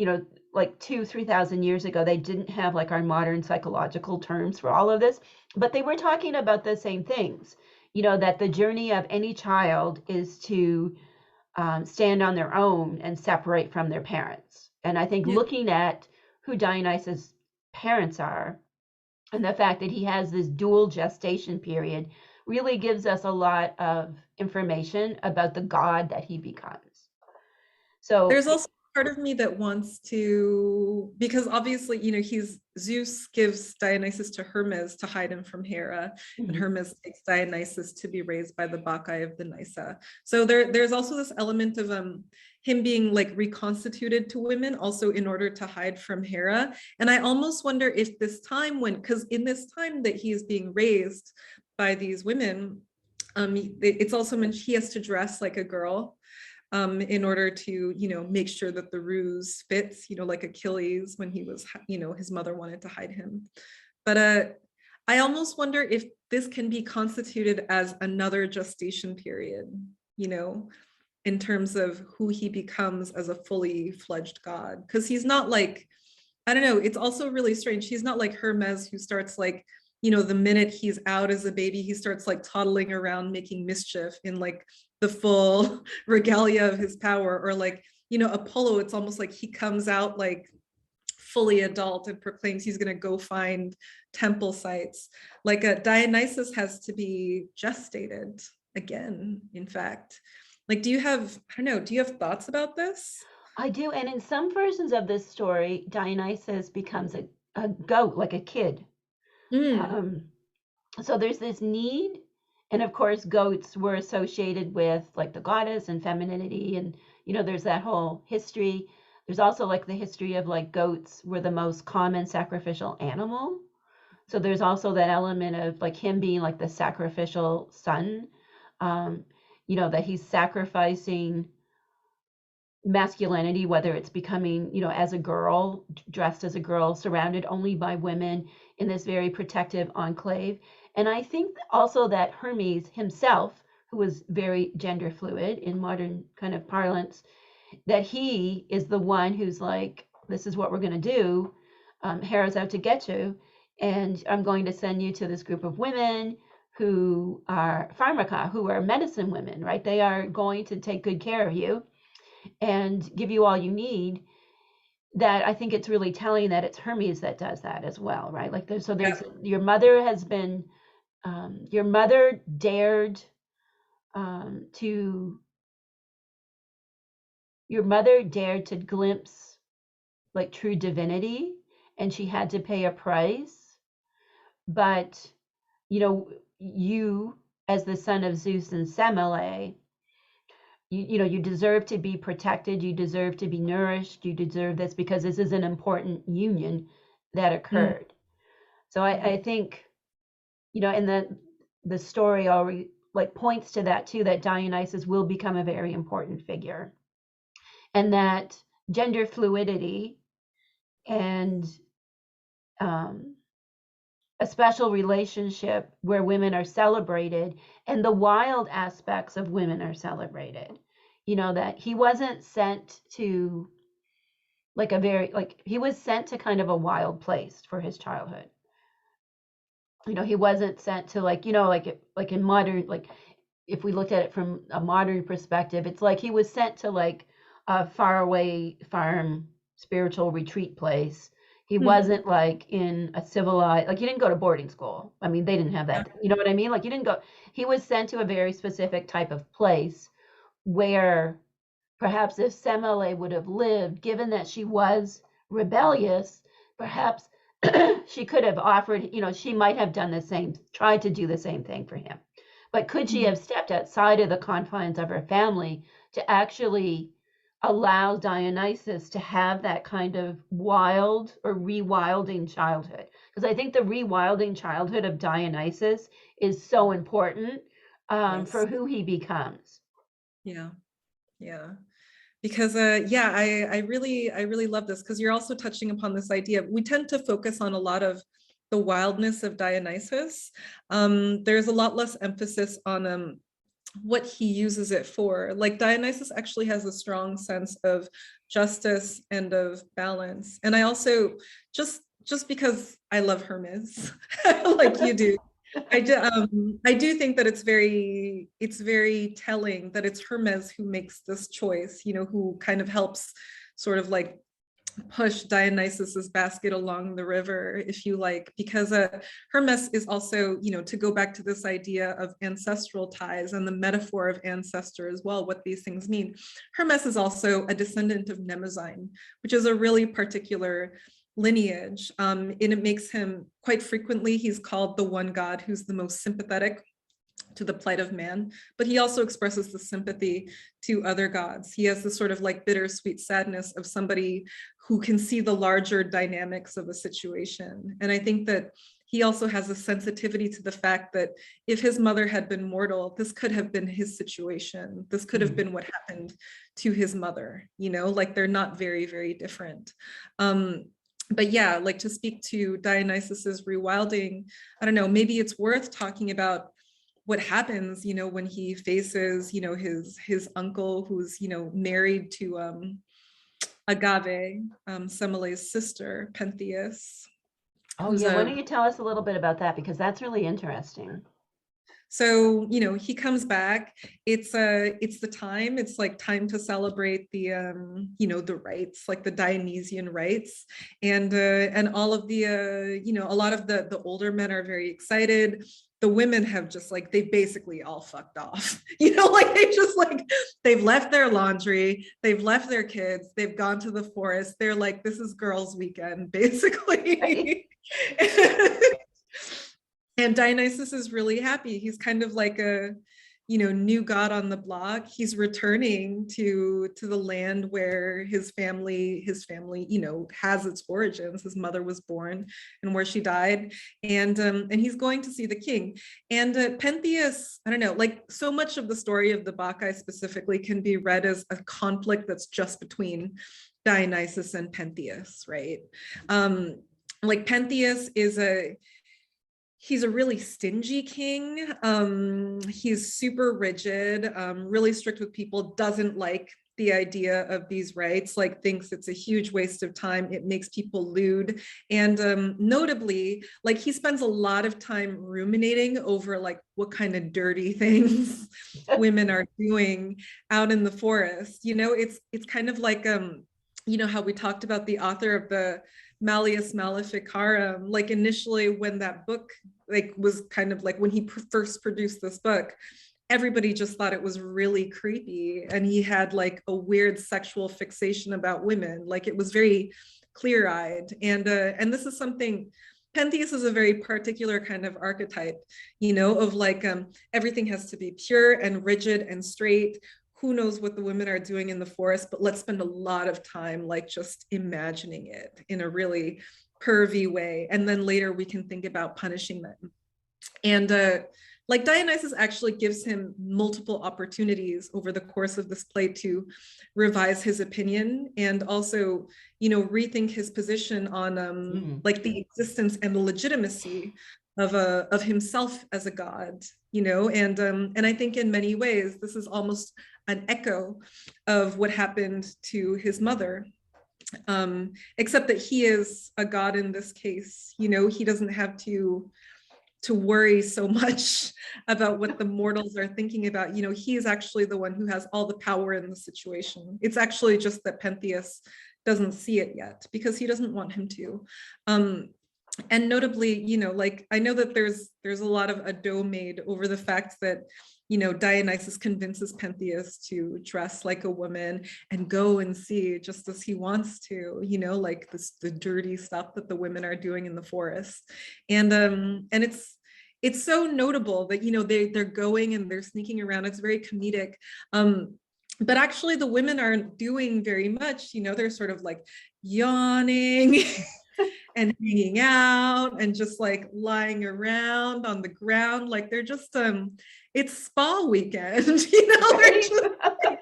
like 2 3,000 years ago they didn't have like our modern psychological terms for all of this, but they were talking about the same things, that the journey of any child is to stand on their own and separate from their parents. And I think Yeah. looking at who Dionysus' parents are and the fact that he has this dual gestation period really gives us a lot of information about the god that he becomes. So, There's also part of me that wants to, because obviously, he's Zeus gives Dionysus to Hermes to hide him from Hera, and mhm, Hermes takes Dionysus to be raised by the Bacchae of the Nysa. So there's also this element of him being like reconstituted to women, also in order to hide from Hera. And I almost wonder if this time because in this time that he's being raised by these women, it's also meant he has to dress like a girl in order to, make sure that the ruse fits, like Achilles when he was, his mother wanted to hide him. But I almost wonder if this can be constituted as another gestation period, in terms of who he becomes as a fully fledged god. Because he's not like, I don't know, it's also really strange. He's not like Hermes, who starts like, the minute he's out as a baby, he starts like toddling around making mischief in like the full regalia of his power. Or like, Apollo, it's almost like he comes out like fully adult and proclaims he's going to go find temple sites. Like Dionysus has to be gestated again, in fact. Like, do you have thoughts about this? I do. And in some versions of this story, Dionysus becomes a goat, like a kid. Mm. Um, so there's this need, and of course goats were associated with like the goddess and femininity, and there's that whole history. There's also like the history of like goats were the most common sacrificial animal, so there's also that element of like him being like the sacrificial son, um that he's sacrificing masculinity, whether it's becoming, as a girl, dressed as a girl, surrounded only by women in this very protective enclave. And I think also that Hermes himself, who was very gender fluid in modern kind of parlance, that he is the one who's like, this is what we're going to do. Hera's out to get you. And I'm going to send you to this group of women who are pharmaca, who are medicine women, right? They are going to take good care of you and give you all you need. That I think it's really telling that it's Hermes that does that as well, right? Like there's your mother has been, your mother dared to your mother dared to glimpse like true divinity, and she had to pay a price. But you, as the son of Zeus and Semele, you deserve to be protected, you deserve to be nourished, you deserve this because this is an important union that Mm. occurred. So I think, and the story already like points to that too, that Dionysus will become a very important figure, and that gender fluidity and um, a special relationship where women are celebrated and the wild aspects of women are celebrated. You know, that he wasn't sent to like a very, like, he was sent to kind of a wild place for his childhood. You know, he wasn't sent to like, you know, like in modern, like if we looked at it from a modern perspective, it's like he was sent to like a faraway farm spiritual retreat place. He Mhm. wasn't like in a civilized, like he didn't go to boarding school. I mean, they didn't have Yeah. that. You know what I mean? Like you didn't go, he was sent to a very specific type of place where perhaps if Semele would have lived, given that she was rebellious, perhaps she could have offered, you know, she might have done the same, tried to do the same thing for him. But could she Mhm. have stepped outside of the confines of her family to actually allow Dionysus to have that kind of wild or rewilding childhood? Because I think the rewilding childhood of Dionysus is so important Yes. for who he becomes. Yeah. Yeah. Because yeah, I really love this, because you're also touching upon this idea. We tend to focus on a lot of the wildness of Dionysus. There's a lot less emphasis on what he uses it for. Like Dionysus actually has a strong sense of justice and of balance. And I also just because I love Hermes, like you do, I do think that it's very telling that it's Hermes who makes this choice, who kind of helps sort of like push Dionysus's basket along the river, if you like, because Hermes is also, to go back to this idea of ancestral ties and the metaphor of ancestor as well, what these things mean. Hermes is also a descendant of Mnemosyne, which is a really particular lineage. And it makes him, quite frequently, he's called the one god who's the most sympathetic to the plight of man, but he also expresses the sympathy to other gods. He has this sort of like bittersweet sadness of somebody who can see the larger dynamics of a situation. And I think that he also has a sensitivity to the fact that if his mother had been mortal, this could have been his situation. This could have been what happened to his mother, like they're not very, very different. But yeah, like to speak to Dionysus's rewilding, I don't know, maybe it's worth talking about what happens, when he faces, his uncle who's, married to Agave, Semele's sister, Pentheus, Oh who's yeah, why a don't you tell us a little bit about that because that's really interesting. so he comes back. It's the time. It's like time to celebrate the the rites, like the Dionysian rites, and all of the a lot of the older men are very excited. The women have just like they basically all fucked off. Like they've left their laundry, they've left their kids, they've gone to the forest. They're like, this is girls' weekend, Right? basically. And Dionysus is really happy. He's kind of like a, new god on the block. He's returning to the land where his family, has its origins. His mother was born and where she died, and he's going to see the king. And Pentheus, I don't know, like so much of the story of the Bacchae specifically can be read as a conflict that's just between Dionysus and Pentheus, right? Like Pentheus he's a really stingy king. He's super rigid, really strict with people, doesn't like the idea of these rites, like thinks it's a huge waste of time. It makes people lewd. And notably, like he spends a lot of time ruminating over like what kind of dirty things women are doing out in the forest. It's kind of like, how we talked about the author of the Malleus Maleficarum, like initially when that book like was kind of like when he first produced this book, everybody just thought it was really creepy, and he had like a weird sexual fixation about women. Like it was very clear-eyed, and this is something. Pentheus is a very particular kind of archetype, of like everything has to be pure and rigid and straight. Who knows what the women are doing in the forest, but let's spend a lot of time like just imagining it in a really pervy way, and then later we can think about punishing them. And like Dionysus actually gives him multiple opportunities over the course of this play to revise his opinion and also, rethink his position on like the existence and the legitimacy of himself as a god, and I think in many ways this is almost an echo of what happened to his mother, except that he is a god in this case. He doesn't have to worry so much about what the mortals are thinking about. He is actually the one who has all the power in the situation. It's actually just that Pentheus doesn't see it yet because he doesn't want him to. And notably, like I know that there's a lot of ado made over the fact that Dionysus convinces Pentheus to dress like a woman and go and see just as he wants to, like the dirty stuff that the women are doing in the forest. And it's so notable that they're going and they're sneaking around. It's very comedic. But actually the women aren't doing very much. They're sort of like yawning and hanging out and just like lying around on the ground. Like they're just it's spa weekend. They're just like,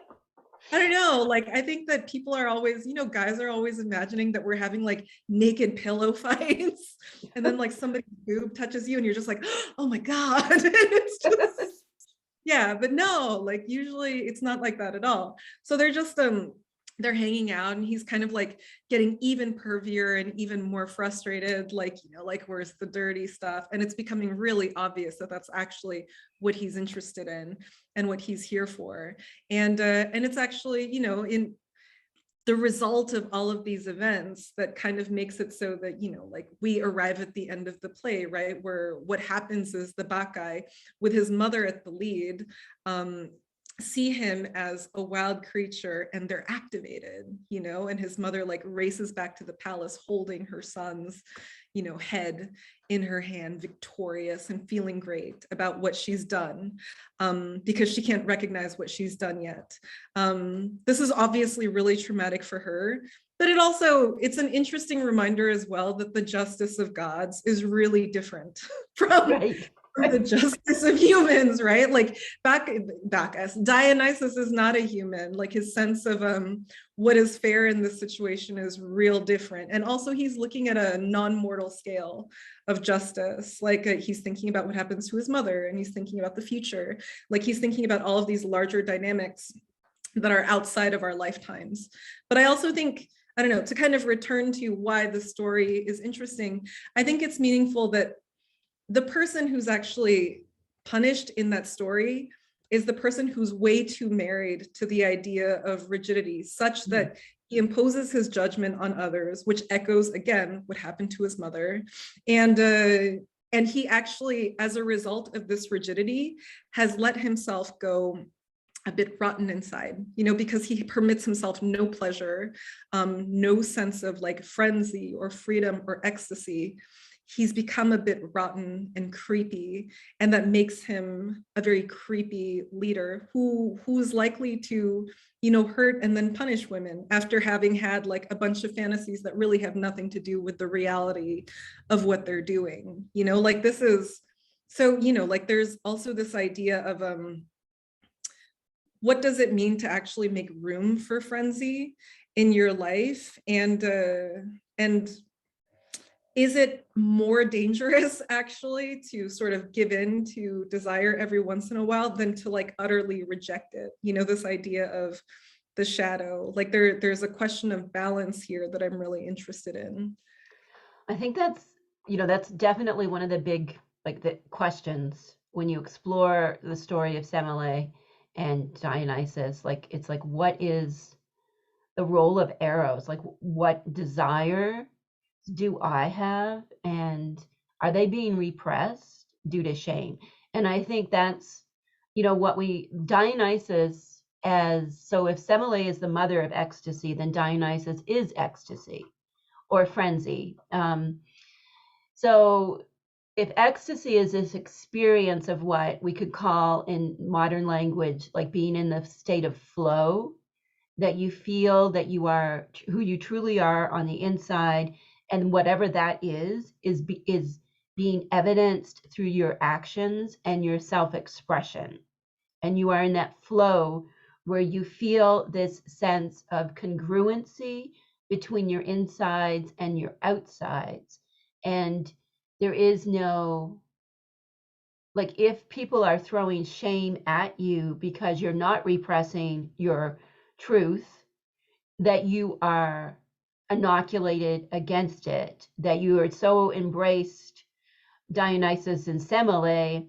I don't know, like I think that people are always, guys are always imagining that we're having like naked pillow fights and then like somebody's boob touches you and you're just like, oh my god. It's just, yeah, but no, like usually it's not like that at all. So they're just they're hanging out and he's kind of like getting even pervier and even more frustrated, like like where's the dirty stuff, and it's becoming really obvious that that's actually what he's interested in and what he's here for. And it's actually in the result of all of these events that kind of makes it so that like we arrive at the end of the play, right, where what happens is the Bacchae, with his mother at the lead, see him as a wild creature and they're activated, and his mother like races back to the palace holding her son's head in her hand, victorious and feeling great about what she's done, because she can't recognize what she's done yet. This is obviously really traumatic for her, but it's an interesting reminder as well that the justice of gods is really different from Right. the justice of humans, right? Like Bacchus, Dionysus is not a human. Like his sense of what is fair in this situation is real different. And also he's looking at a non-mortal scale of justice. Like he's thinking about what happens to his mother, and he's thinking about the future. Like he's thinking about all of these larger dynamics that are outside of our lifetimes. But I also think, I don't know, to kind of return to why the story is interesting, I think it's meaningful that the person who's actually punished in that story is the person who's way too married to the idea of rigidity, such that he imposes his judgment on others, which echoes again what happened to his mother. And he actually, as a result of this rigidity, has let himself go a bit rotten inside, because he permits himself no pleasure, no sense of like frenzy or freedom or ecstasy. He's become a bit rotten and creepy, and that makes him a very creepy leader who's likely to, hurt and then punish women after having had like a bunch of fantasies that really have nothing to do with the reality of what they're doing. Like this is so, like there's also this idea of what does it mean to actually make room for frenzy in your life, and is it more dangerous actually to sort of give in to desire every once in a while than to like utterly reject it? This idea of the shadow, like there's a question of balance here that I'm really interested in. I think that's definitely one of the big, like the questions when you explore the story of Semele and Dionysus. Like it's like, what is the role of Eros? Like what desire do I have, and are they being repressed due to shame? And I think that's what Dionysus, so if Semele is the mother of ecstasy, then Dionysus is ecstasy or frenzy. So if ecstasy is this experience of what we could call in modern language like being in the state of flow, that you feel that you are who you truly are on the inside, and whatever that is being evidenced through your actions and your self-expression. And you are in that flow where you feel this sense of congruency between your insides and your outsides. And there is no, like, if people are throwing shame at you because you're not repressing your truth, that you are inoculated against it, that you are so embraced Dionysus and Semele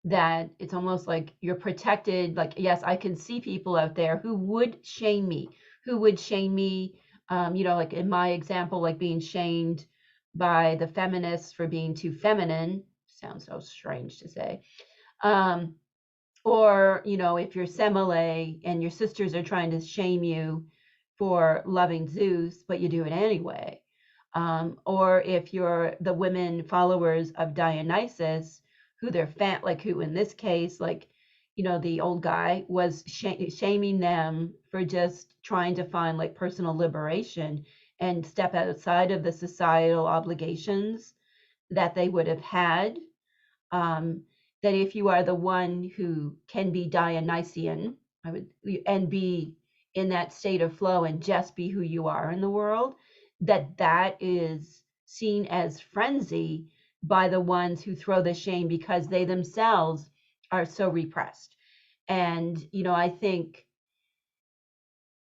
that it's almost like you're protected. Like, yes, I can see people out there who would shame me, like in my example, like being shamed by the feminists for being too feminine. Sounds so strange to say. Or, if you're Semele and your sisters are trying to shame you for loving Zeus, but you do it anyway. Or if you're the women followers of Dionysus, who they're like who in this case, like, the old guy was shaming them for just trying to find like personal liberation and step outside of the societal obligations that they would have had. That if you are the one who can be Dionysian, and be in that state of flow and just be who you are in the world, that is seen as frenzy by the ones who throw the shame because they themselves are so repressed. And, I think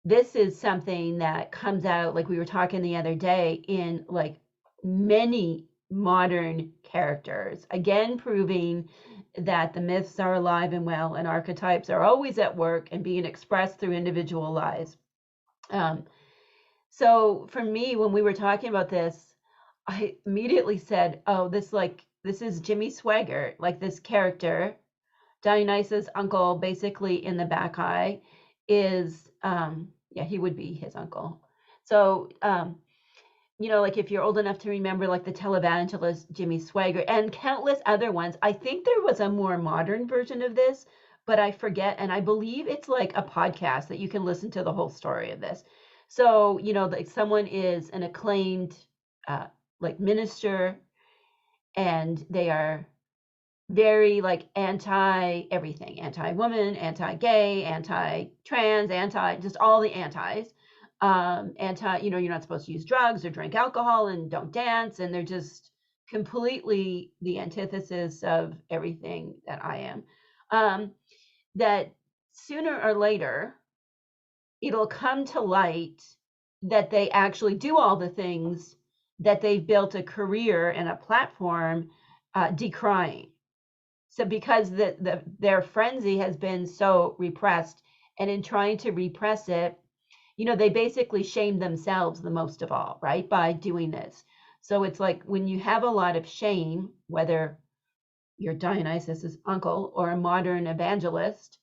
this is something that comes out, like we were talking the other day, in like many modern characters, again proving that the myths are alive and well and archetypes are always at work and being expressed through individual lives. So for me, when we were talking about this, I immediately said, oh, this is Jimmy Swaggart, like this character, Dionysus' uncle, basically in the back eye, is he would be his uncle. So like if you're old enough to remember, like the televangelist Jimmy Swaggart and countless other ones. I think there was a more modern version of this, but I forget, and I believe it's like a podcast that you can listen to the whole story of this. So like someone is an acclaimed like minister, and they are very like anti everything, anti-woman, anti-gay, anti-trans, anti just all the antis. Anti, you're not supposed to use drugs or drink alcohol and don't dance, and they're just completely the antithesis of everything that I am. That sooner or later it'll come to light that they actually do all the things that they've built a career and a platform decrying. So because their frenzy has been so repressed, and in trying to repress it, they basically shame themselves the most of all, right, by doing this. So it's like when you have a lot of shame, whether you're Dionysus's uncle or a modern evangelist,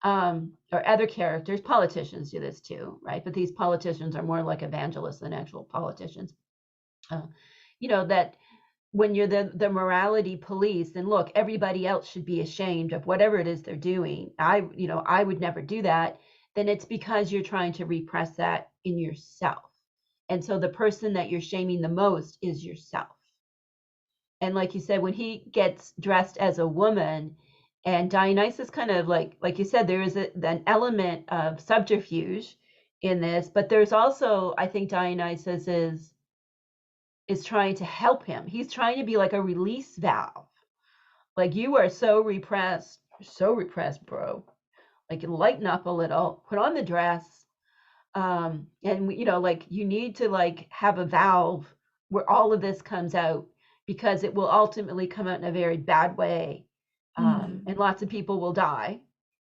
or other characters, politicians do this too, right? But these politicians are more like evangelists than actual politicians. That when you're the morality police, then look, everybody else should be ashamed of whatever it is they're doing. I would never do that. Then it's because you're trying to repress that in yourself. And so the person that you're shaming the most is yourself. And like you said, when he gets dressed as a woman, and Dionysus kind of like you said, there is an element of subterfuge in this, but there's also, I think Dionysus is trying to help him. He's trying to be like a release valve. Like, you are so repressed, bro. Like, lighten up a little, put on the dress. And like you need to like have a valve where all of this comes out, because it will ultimately come out in a very bad way. And lots of people will die,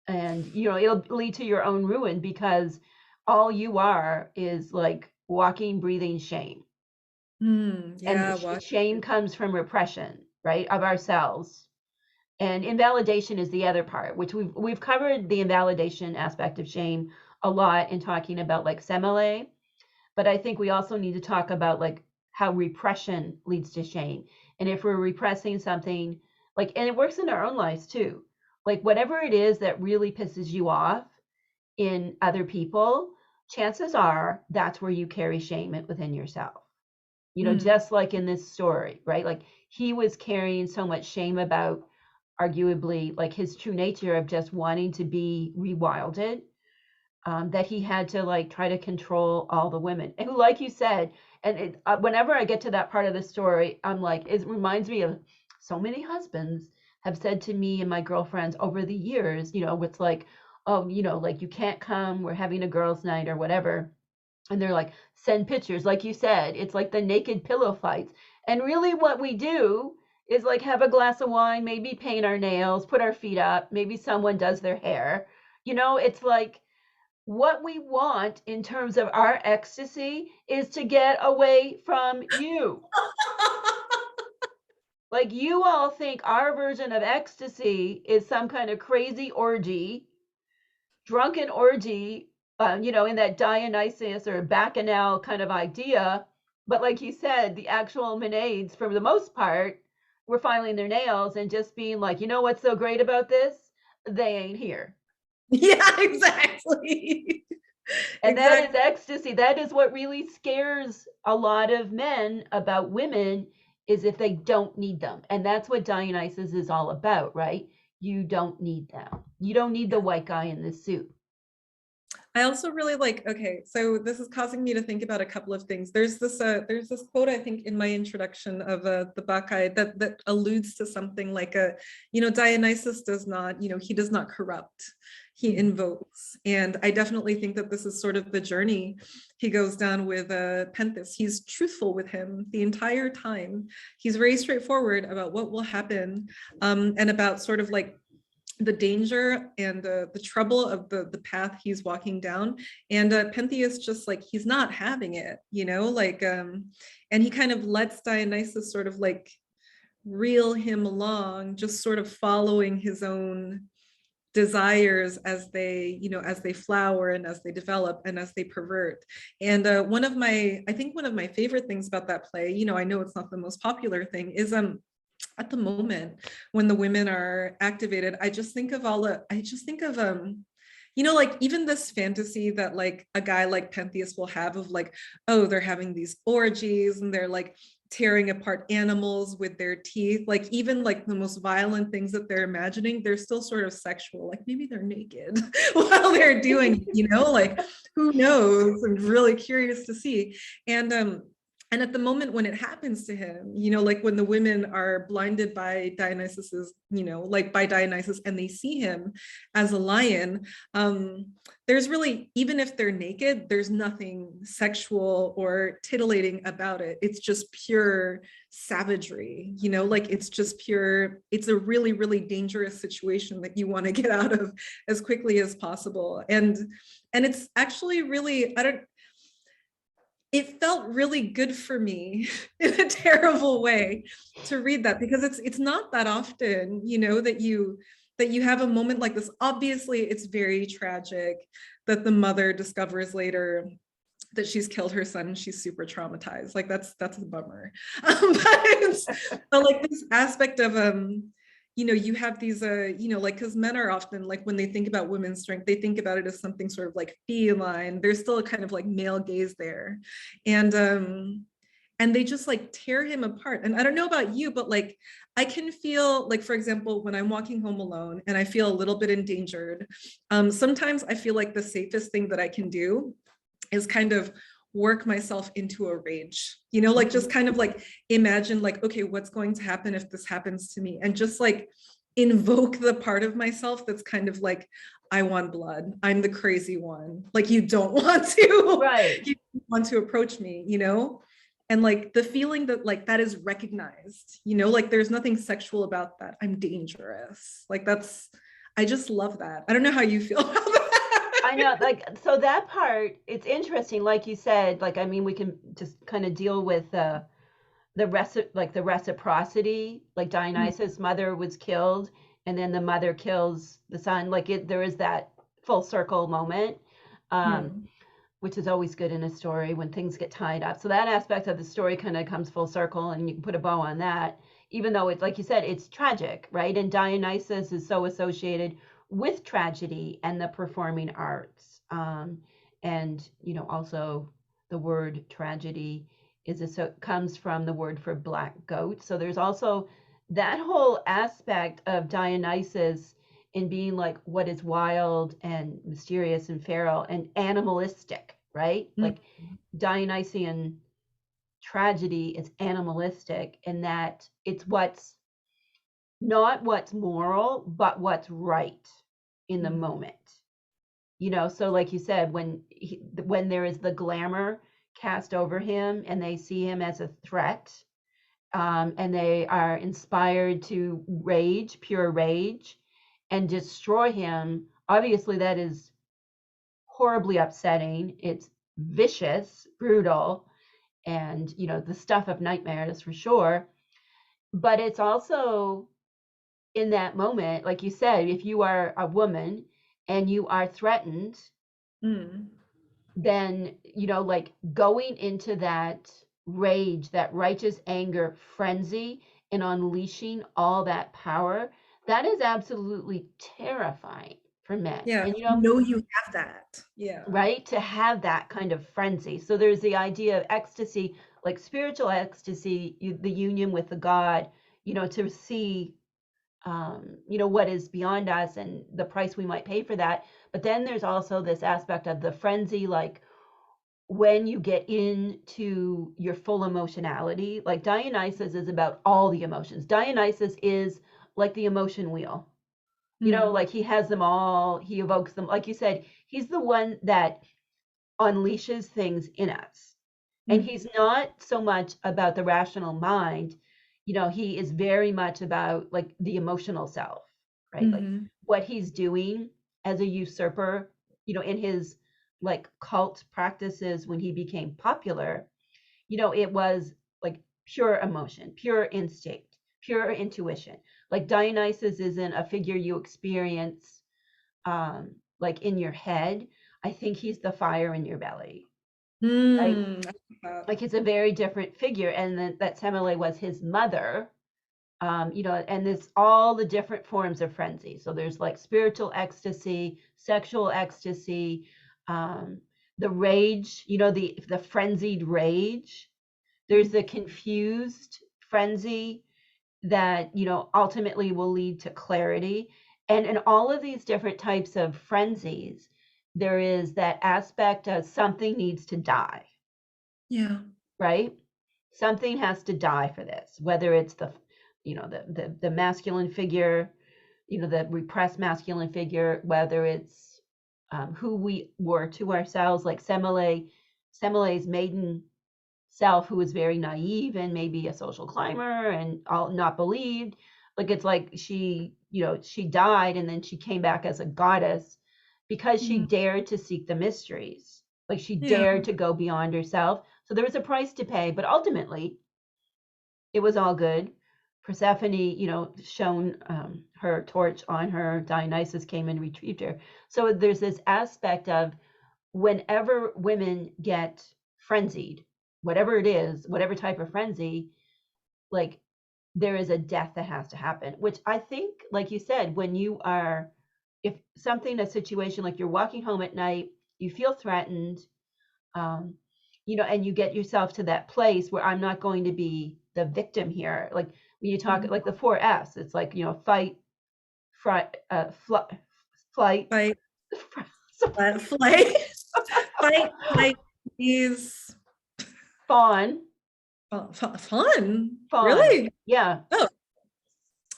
and it'll lead to your own ruin, because all you are is like walking, breathing shame. Yeah, And shame comes from repression, right, of ourselves. And invalidation is the other part, which we've covered the invalidation aspect of shame a lot in talking about like Semele, but I think we also need to talk about like how repression leads to shame. And if we're repressing something, like, and it works in our own lives too, like whatever it is that really pisses you off in other people, chances are that's where you carry shame within yourself. Mm. just like in this story, right? Like he was carrying so much shame about arguably like his true nature of just wanting to be rewilded, that he had to like try to control all the women. And who, like you said, and whenever I get to that part of the story, I'm like, it reminds me of so many husbands have said to me and my girlfriends over the years, it's like, oh, like you can't come, we're having a girls' night or whatever. And they're like, send pictures. Like you said, it's like the naked pillow fights. And really, what we do is like have a glass of wine, maybe paint our nails, put our feet up, maybe someone does their hair. It's like what we want in terms of our ecstasy is to get away from you. Like you all think our version of ecstasy is some kind of crazy orgy, drunken orgy, in that Dionysus or Bacchanal kind of idea. But like you said, the actual Menades, for the most part, were filing their nails and just being like, what's so great about this? They ain't here. Yeah, exactly. And that is Exactly. ecstasy. That is what really scares a lot of men about women, is if they don't need them. And that's what Dionysus is all about, right? You don't need them. You don't need the white guy in the suit. I also really like, okay, so this is causing me to think about a couple of things. There's this quote, I think, in my introduction of the Bacchae that alludes to something like Dionysus does not, he does not corrupt, he invokes. And I definitely think that this is sort of the journey he goes down with Pentheus. He's truthful with him the entire time. He's very straightforward about what will happen, and about sort of like the danger and the trouble of the path he's walking down. And Pentheus just like, he's not having it, like, and he kind of lets Dionysus sort of like reel him along, just sort of following his own desires as they flower and as they develop and as they pervert. And I think one of my favorite things about that play, I know it's not the most popular thing, is at the moment when the women are activated, I just think of like even this fantasy that like a guy like Pentheus will have of like, oh, they're having these orgies and they're like tearing apart animals with their teeth. Like even like the most violent things that they're imagining, they're still sort of sexual. Like maybe they're naked while they're doing it, like who knows? I'm really curious to see. And at the moment when it happens to him, like when the women are blinded by by Dionysus, and they see him as a lion, there's really, even if they're naked, there's nothing sexual or titillating about it. It's just pure savagery, like it's just pure, it's a really, really dangerous situation that you want to get out of as quickly as possible. And it's actually really, it felt really good for me in a terrible way to read that, because it's not that often, that you have a moment like this. Obviously, it's very tragic that the mother discovers later that she's killed her son and she's super traumatized. Like that's a bummer. But like this aspect of you have these like, because men are often like, when they think about women's strength, they think about it as something sort of like feline. There's still a kind of like male gaze there, and they just like tear him apart. And I don't know about you, but like I can feel like, for example, when I'm walking home alone and I feel a little bit endangered, sometimes I feel like the safest thing that I can do is kind of work myself into a rage, like just kind of like imagine like, okay, what's going to happen if this happens to me? And just like invoke the part of myself that's kind of like, I want blood. I'm the crazy one. Like you don't want to, Right. you want to approach me, And like the feeling that like that is recognized, like there's nothing sexual about that. I'm dangerous. Like I just love that. I don't know how you feel about that. I know, like, so that part, it's interesting, like you said, like, I mean, we can just kind of deal with the reciprocity, like Dionysus' mother was killed, and then the mother kills the son, like there is that full circle moment, um, Mhm. which is always good in a story when things get tied up. So that aspect of the story kind of comes full circle, and you can put a bow on that, even though it's, like you said, it's tragic, right? And Dionysus is so associated with tragedy and the performing arts. And, also the word tragedy comes from the word for black goat. So there's also that whole aspect of Dionysus in being like what is wild and mysterious and feral and animalistic, right? Mm. Like Dionysian tragedy is animalistic in that it's what's not what's moral, but what's right in the moment. So like you said, when there is the glamour cast over him and they see him as a threat, and they are inspired to rage, pure rage, and destroy him, obviously that is horribly upsetting. It's vicious, brutal, and the stuff of nightmares for sure. But it's also in that moment, like you said, if you are a woman and you are threatened, Mm. then like going into that rage, that righteous anger frenzy, and unleashing all that power, that is absolutely terrifying for men. Yeah, And you have that. Yeah. right, to have that kind of frenzy. So there's the idea of ecstasy, like spiritual ecstasy, the union with the god, to see what is beyond us and the price we might pay for that. But then there's also this aspect of the frenzy, like when you get into your full emotionality. Like Dionysus is about all the emotions. Dionysus is like the emotion wheel. Mm. Like he has them all, he evokes them. Like you said, he's the one that unleashes things in us. And Mm. he's not so much about the rational mind. He is very much about like the emotional self, right? Like Mm-hmm. what he's doing as a usurper, in his like cult practices when he became popular, it was like pure emotion, pure instinct, pure intuition. Like Dionysus isn't a figure you experience like in your head. I think he's the fire in your belly, right? Mm. I like that. Like it's a very different figure. And then that Semele was his mother, and there's all the different forms of frenzy. So there's like spiritual ecstasy, sexual ecstasy, um, the rage, the frenzied rage. There's the confused frenzy that, ultimately will lead to clarity. And in all of these different types of frenzies, there is that aspect of something needs to die, Yeah. right? Something has to die for this, whether it's the masculine figure, the repressed masculine figure, whether it's who we were to ourselves, like Semele's maiden self, who was very naive and maybe a social climber and all not believed. Like it's like she died and then she came back as a goddess because she Mm. dared to seek the mysteries. Like she Yeah. dared to go beyond herself. So there was a price to pay, but ultimately it was all good. Persephone, shone her torch on her. Dionysus came and retrieved her. So there's this aspect of whenever women get frenzied, whatever it is, whatever type of frenzy, like there is a death that has to happen, which I think, like you said, if something, a situation like you're walking home at night, you feel threatened, um, and you get yourself to that place where I'm not going to be the victim here. Like when you talk Mm. like the 4 F's, it's like, fight, fright, flight, Fight, flight, fight, flight, please. fawn, Fun. fawn. Really? Yeah.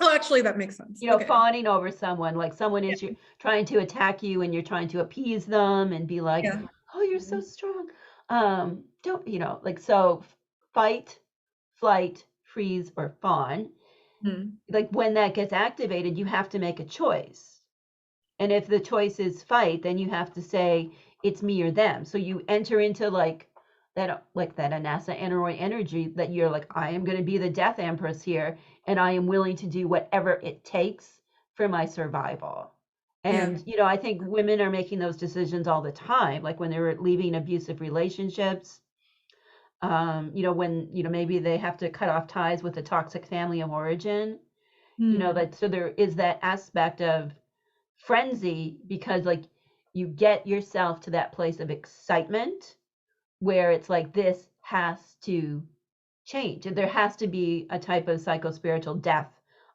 Oh, actually, that makes sense. Okay. Fawning over someone, like someone Yeah. is trying to attack you and you're trying to appease them and be like, Yeah. oh, you're so strong. Don't, like, so fight, flight, freeze, or fawn. Mm. Like when that gets activated, you have to make a choice. And if the choice is fight, then you have to say it's me or them. So you enter into like that Anasa Aneroi energy that you're like, I am going to be the death empress here, and I am willing to do whatever it takes for my survival. Yeah. And I think women are making those decisions all the time, like when they're leaving abusive relationships, when maybe they have to cut off ties with a toxic family of origin, Mm. that so there is that aspect of frenzy because like you get yourself to that place of excitement where it's like this has to change. There has to be a type of psychospiritual death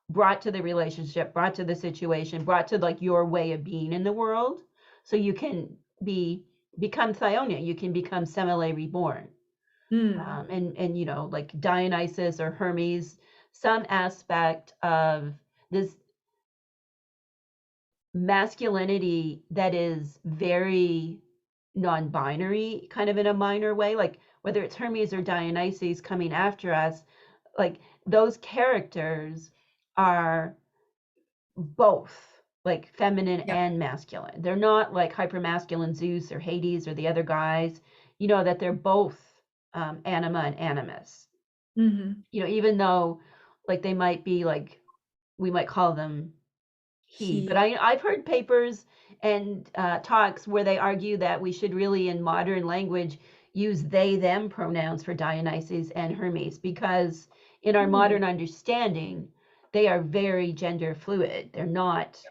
brought to the relationship, brought to the situation, brought to like your way of being in the world, so you can become Thyone, you can become Semele reborn. Mm. And like Dionysus or Hermes, some aspect of this masculinity that is very non-binary, kind of in a minor way, like whether it's Hermes or Dionysus coming after us, like those characters are both like feminine Yep. and masculine. They're not like hypermasculine Zeus or Hades or the other guys, that they're both anima and animus. Mm-hmm. Even though like they might be like, we might call them he, but He. I've heard papers and talks where they argue that we should really, in modern language, use they them pronouns for Dionysus and Hermes, because in our Mm. modern understanding, they are very gender fluid. They're not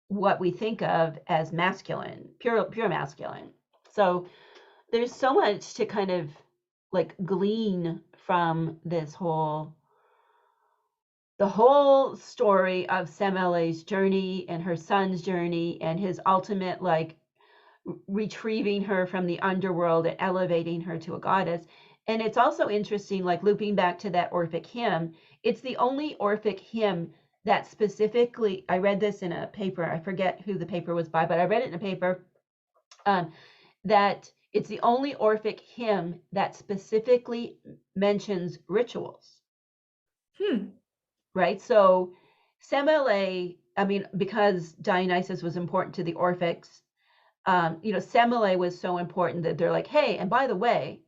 what we think of as masculine, pure masculine. So there's so much to kind of like glean from this the whole story of Semele's journey and her son's journey and his ultimate like retrieving her from the underworld and elevating her to a goddess. And it's also interesting, like looping back to that Orphic hymn, it's the only Orphic hymn that specifically, I read this in a paper, I forget who the paper was by, but I read it in a paper, that it's the only Orphic hymn that specifically mentions rituals. Hmm. Right? So Semele, I mean, because Dionysus was important to the Orphics, Semele was so important that they're like, hey, and by the way,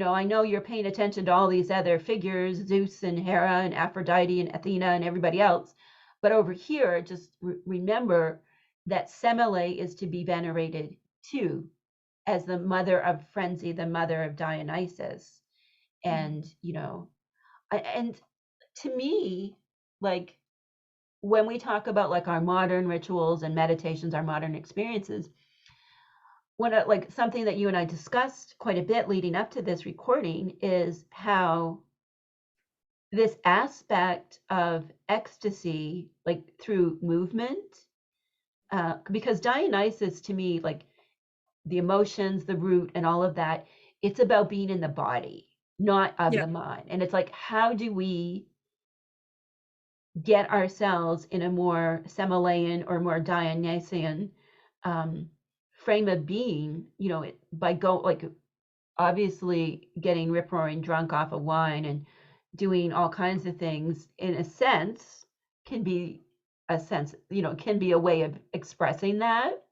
I know you're paying attention to all these other figures, Zeus and Hera and Aphrodite and Athena and everybody else, but over here, just remember that Semele is to be venerated too, as the mother of frenzy, the mother of Dionysus. And, and to me, like when we talk about like our modern rituals and meditations, our modern experiences, like something that you and I discussed quite a bit leading up to this recording is how this aspect of ecstasy, like through movement, because Dionysus to me, like the emotions, the root, and all of that, it's about being in the body, not of Yeah. the mind. And it's like, how do we get ourselves in a more Semelean or more Dionysian frame of being, by like obviously getting rip roaring drunk off of wine and doing all kinds of things, in a sense, can be can be a way of expressing that,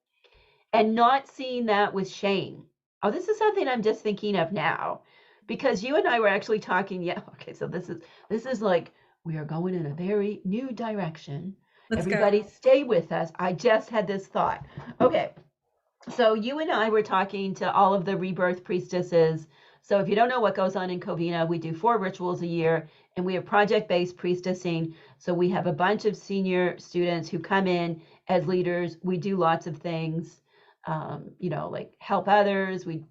and not seeing that with shame. Oh, this is something I'm just thinking of now, because you and I were actually talking. Yeah, okay, so this is like we are going in a very new direction. Let's go. Everybody stay with us. I just had this thought. Okay, so you and I were talking to all of the rebirth priestesses. So if you don't know what goes on in Covina, we do 4 rituals a year, and we have project-based priestessing. So we have a bunch of senior students who come in as leaders. We do lots of things, like help others. We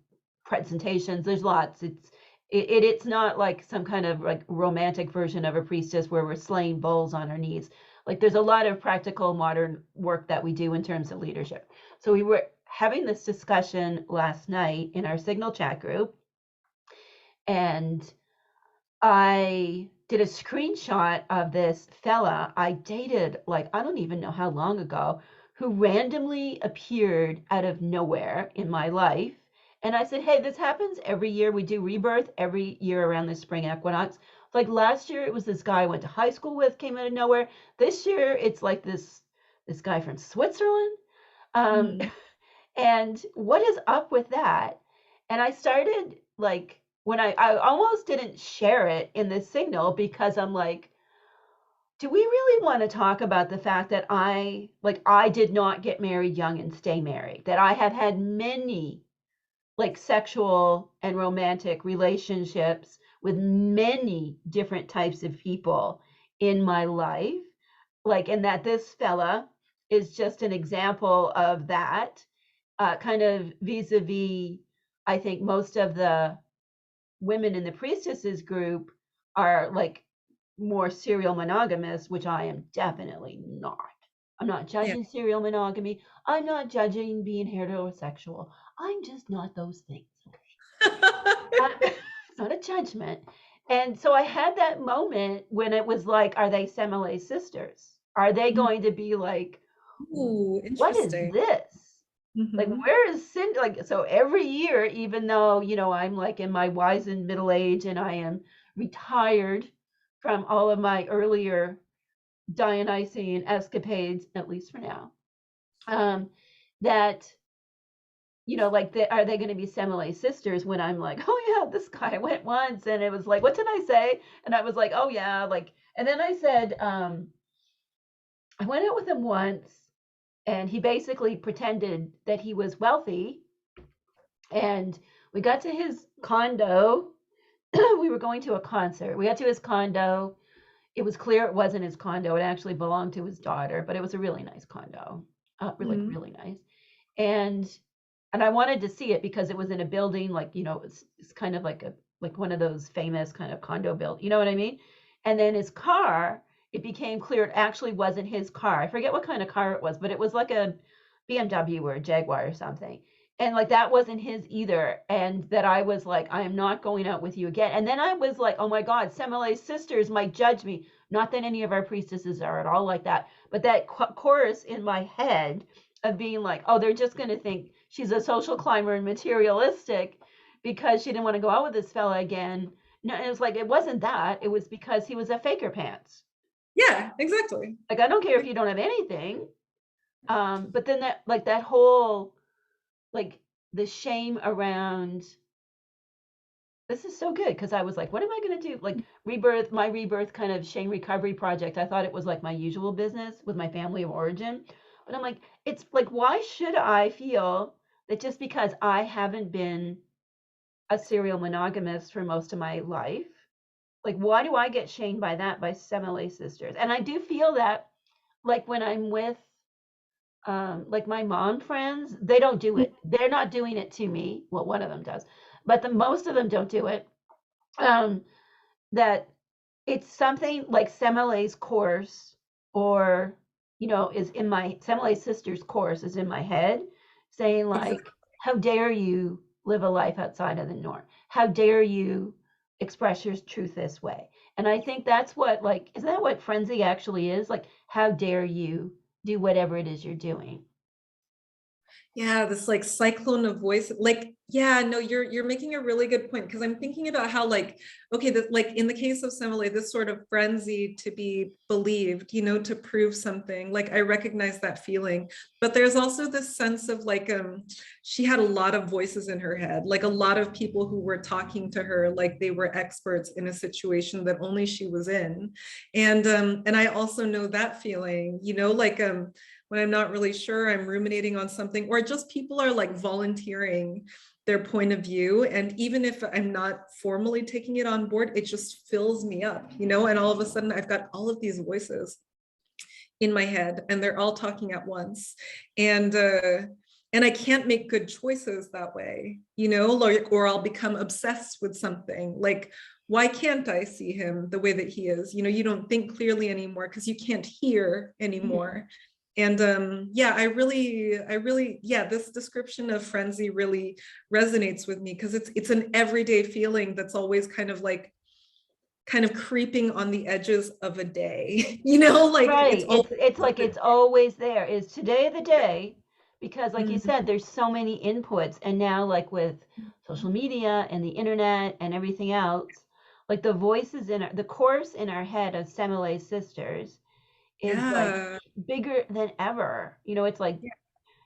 presentations. There's lots. It's not like some kind of like romantic version of a priestess where we're slaying bulls on our knees. Like there's a lot of practical modern work that we do in terms of leadership. So we were having this discussion last night in our Signal chat group, and I did a screenshot of this fella I dated, like, I don't even know how long ago, who randomly appeared out of nowhere in my life. And I said, hey, this happens every year. We do rebirth every year around the spring equinox. Like last year, it was this guy I went to high school with, came out of nowhere. This year, it's like this guy from Switzerland. Um, Mm. and what is up with that? And I started like when I almost didn't share it in the signal, because I'm like, do we really want to talk about the fact that I did not get married young and stay married, that I have had many like sexual and romantic relationships with many different types of people in my life, like, and that this fella is just an example of that, kind of vis-a-vis, I think most of the women in the priestesses group are like more serial monogamous, which I am definitely not. I'm not Yeah. judging serial monogamy. I'm not judging being heterosexual. I'm just not those things. It's not a judgment. And so I had that moment when it was like, are they Semele sisters? Are they Mm. going to be like, Ooh, what is interesting. this? Like, Hmm. where is sin? Like, so every year, even though, I'm like in my wizened middle age and I am retired from all of my earlier Dionysian escapades, at least for now, that like, are they going to be Semele sisters when I'm like, oh yeah, this guy went once and it was like, what did I say? And I was like, oh yeah, like, and then I said, I went out with him once and he basically pretended that he was wealthy. And we got to his condo. We were going to a concert. We got to his condo. It was clear it wasn't his condo. It actually belonged to his daughter, but it was a really nice condo. Really, Hmm. really nice. And I wanted to see it because it was in a building like, it's kind of like one of those famous kind of condo build, you know what I mean? And then his car, it became clear it actually wasn't his car. I forget what kind of car it was, but it was like a BMW or a Jaguar or something. And like that wasn't his either. And that I was like, I am not going out with you again. And then I was like, oh my God, Semele's sisters might judge me. Not that any of our priestesses are at all like that, but that chorus in my head of being like, oh, they're just going to think she's a social climber and materialistic because she didn't want to go out with this fella again. No, it was like, it wasn't that. It was because he was a faker pants. Yeah, exactly. Like, I don't care if you don't have anything. But then that whole, like, the shame around, this is so good because I was like, what am I going to do? Like, my rebirth kind of shame recovery project. I thought it was like my usual business with my family of origin. But I'm like, it's like, why should I feel that just because I haven't been a serial monogamist for most of my life, like, why do I get shamed by that by Semele sisters? And I do feel that, like, when I'm with, like my mom friends, they don't do it. They're not doing it to me. Well, one of them does, but the most of them don't do it. Um, that it's something like Semele's course, or is in my Semele's sister's course is in my head, saying like, Exactly. how dare you live a life outside of the norm? How dare you express your truth this way? And I think that's what, like, isn't that what frenzy actually is? Like, how dare you do whatever it is you're doing? Yeah, this like cyclone of voice. Like, yeah, no, you're making a really good point because I'm thinking about how like, okay, that like in the case of Semele, this sort of frenzy to be believed, to prove something. Like I recognize that feeling, but there's also this sense of like, she had a lot of voices in her head, like a lot of people who were talking to her, like they were experts in a situation that only she was in, and I also know that feeling, like when I'm not really sure, I'm ruminating on something, or just people are like volunteering their point of view. And even if I'm not formally taking it on board, it just fills me up, and all of a sudden I've got all of these voices in my head and they're all talking at once. And I can't make good choices that way, or I'll become obsessed with something like, why can't I see him the way that he is? You don't think clearly anymore because you can't hear anymore. And yeah, I really, yeah, this description of frenzy really resonates with me because it's an everyday feeling that's always kind of creeping on the edges of a day, like it's Right. all. It's like it's always there. Is today the day? Because like you said, there's so many inputs, and now like with social media and the internet and everything else, like the voices the chorus in our head of Semele sisters is like Yeah. bigger than ever. It's like, Yeah.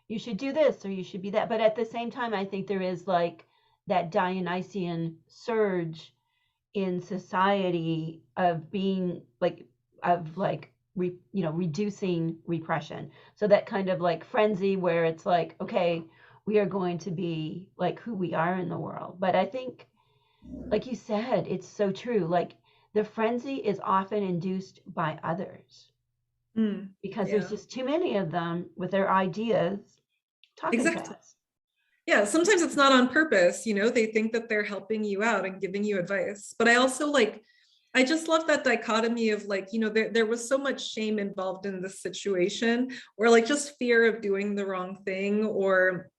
you should do this or you should be that. But at the same time, I think there is like that Dionysian surge in society of being like, reducing repression. So that kind of like frenzy where it's like, okay, we are going to be like who we are in the world. But I think, like you said, it's so true. Like, the frenzy is often induced by others because there's Yeah, just too many of them with their ideas talking to exactly. us. Yeah, sometimes it's not on purpose, you know, they think that they're helping you out and giving you advice. But I also like, I just love that dichotomy of like, you know, there was so much shame involved in this situation, or like just fear of doing the wrong thing, or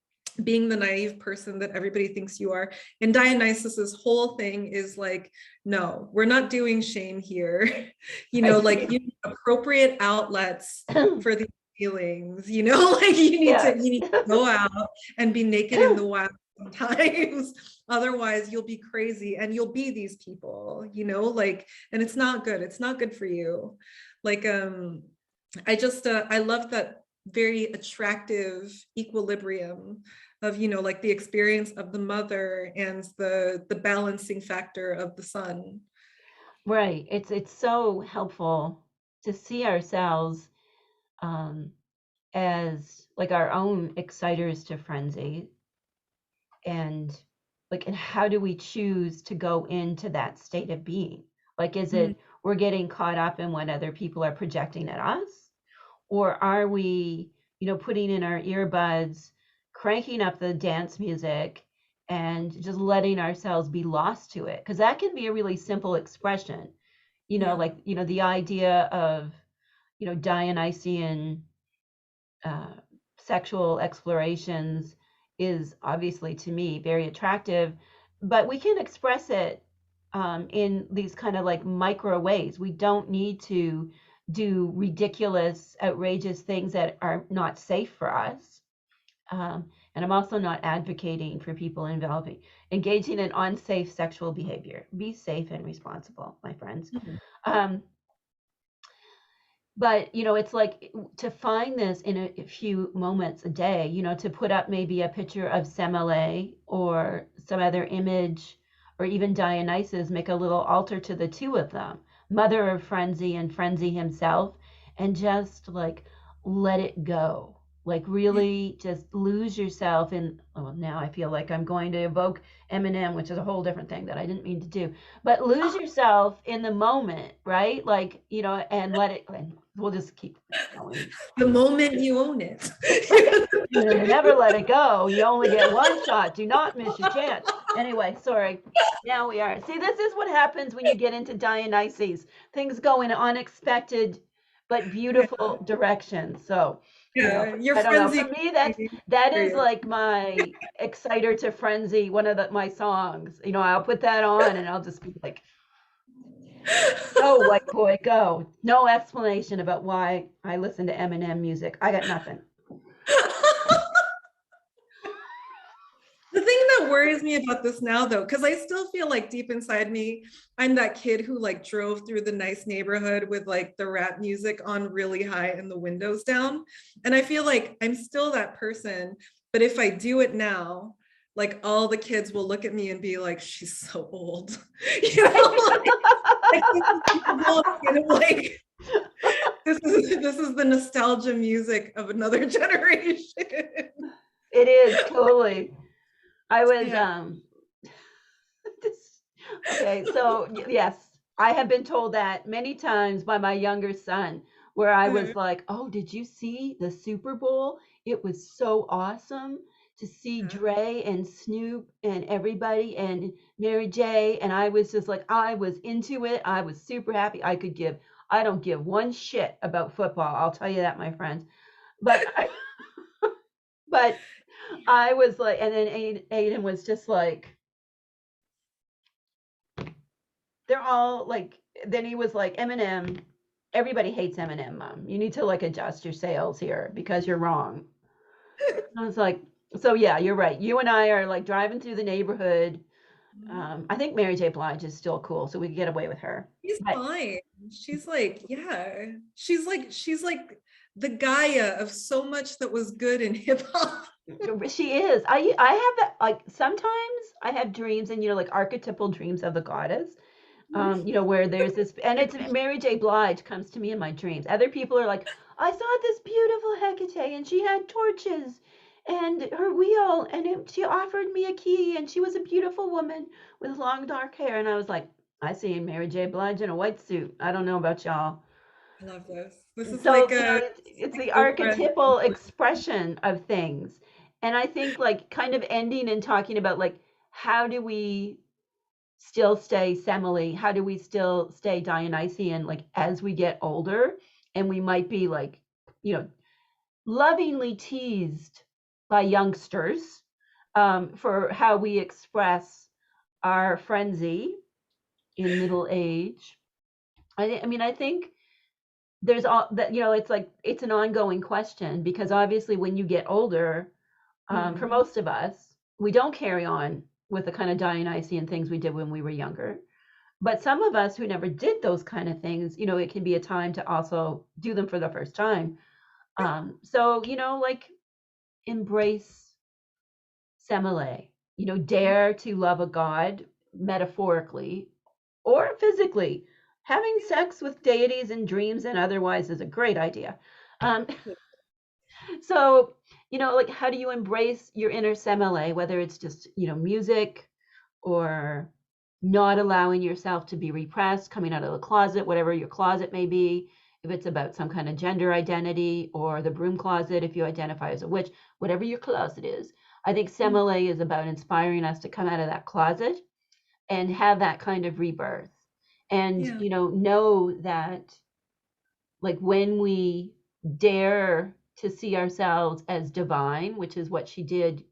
being the naive person that everybody thinks you are. And Dionysus's whole thing is like, no, we're not doing shame here. You know, Right. like you need appropriate outlets for these feelings, you know, like Yes. you need to go out and be naked in the wild sometimes. Otherwise you'll be crazy and you'll be these people, you know, like, and it's not good. It's not good for you. Like, I just, I love that very attractive equilibrium of, you know, like the experience of the mother and the balancing factor of the son. Right. It's so helpful to see ourselves um, as like our own exciters to frenzy, and like, and how do we choose to go into that state of being? Like, is Mhm. it we're getting caught up in what other people are projecting at us, or are we, putting in our earbuds, cranking up the dance music, and just letting ourselves be lost to it? Because that can be a really simple expression, Yeah. like, the idea of, Dionysian uh, sexual explorations is obviously, to me, very attractive, but we can express it in these kind of like micro ways. We don't need to do ridiculous, outrageous things that are not safe for us. And I'm also not advocating for people engaging in unsafe sexual behavior. Be safe and responsible, my friends. Mhm. Um, but it's like to find this in a few moments a day, to put up maybe a picture of Semele or some other image, or even Dionysus, make a little altar to the two of them, mother of frenzy and frenzy himself, and just like let it go, like Yeah. really just lose yourself in. Oh, now I feel like I'm going to evoke Eminem, which is a whole different thing that I didn't mean to do, but lose yourself in the moment, right? Like, and let it, and we'll just keep going. The moment you own it. You never let it go. You only get one shot. Do not miss your chance. Anyway, sorry. Now we are. See, this is what happens when you get into Dionysus. Things go in unexpected but Yeah. beautiful directions. So, Yeah. Your I don't know. For frenzy. me, that is Period. like my exciter to frenzy, one of my songs. I'll put that on and I'll just be like, go, white boy, go. No explanation about why I listen to Eminem music. I got nothing. The thing that worries me about this now, though, because I still feel like deep inside me, I'm that kid who like drove through the nice neighborhood with like the rap music on really high and the windows down. And I feel like I'm still that person. But if I do it now, like all the kids will look at me and be like, she's so old. You know, like, you know, like this is the nostalgia music of another generation. It is totally. I was Yeah. okay, so yes, I have been told that many times by my younger son, where I was like, "Oh, did you see the Super Bowl? It was so awesome to see Yeah. Dre and Snoop and everybody and Mary J." And I was just like, I was into it. I was super happy. I don't give one shit about football. I'll tell you that, my friends. But but I was like, and then Aiden was just like, they're all like, then he was like, Eminem, everybody hates Eminem, Mom. You need to like adjust your sales here because you're wrong. I was like, so yeah, you're right. You and I are like driving through the neighborhood. I think Mary J. Blige is still cool, so we can get away with her. She's But fine. She's like, yeah. She's like the Gaia of so much that was good in hip hop. she is. I have that, like, sometimes I have dreams, and like archetypal dreams of the goddess. Where there's this, and it's Mary J. Blige comes to me in my dreams. Other people are like, I saw this beautiful Hecate, and she had torches and her wheel, and she offered me a key, and she was a beautiful woman with long dark hair. And I was like, I see Mary J. Blige in a white suit. I don't know about y'all. I love this. This is So like a it's the Oprah. archetypal expression of things. And I think like kind of ending and talking about like how do we still stay Semele? How do we still stay Dionysian like as we get older? And we might be like, you know, lovingly teased by youngsters for how we express our frenzy in middle age. I mean, I think there's all that, it's like it's an ongoing question because obviously when you get older, for Mhm. most of us, we don't carry on with the kind of Dionysian things we did when we were younger. But some of us who never did those kind of things, it can be a time to also do them for the first time. Yeah. So, like embrace Semele, dare to love a god metaphorically or physically. Having sex with deities in dreams and otherwise is a great idea. Um, so, like how do you embrace your inner Semele, whether it's just, music or not allowing yourself to be repressed, coming out of the closet, whatever your closet may be, if it's about some kind of gender identity or the broom closet, if you identify as a witch, whatever your closet is. I think Mhm. Semele is about inspiring us to come out of that closet and have that kind of rebirth. And, Yeah. know that like when we dare to see ourselves as divine, which is what she did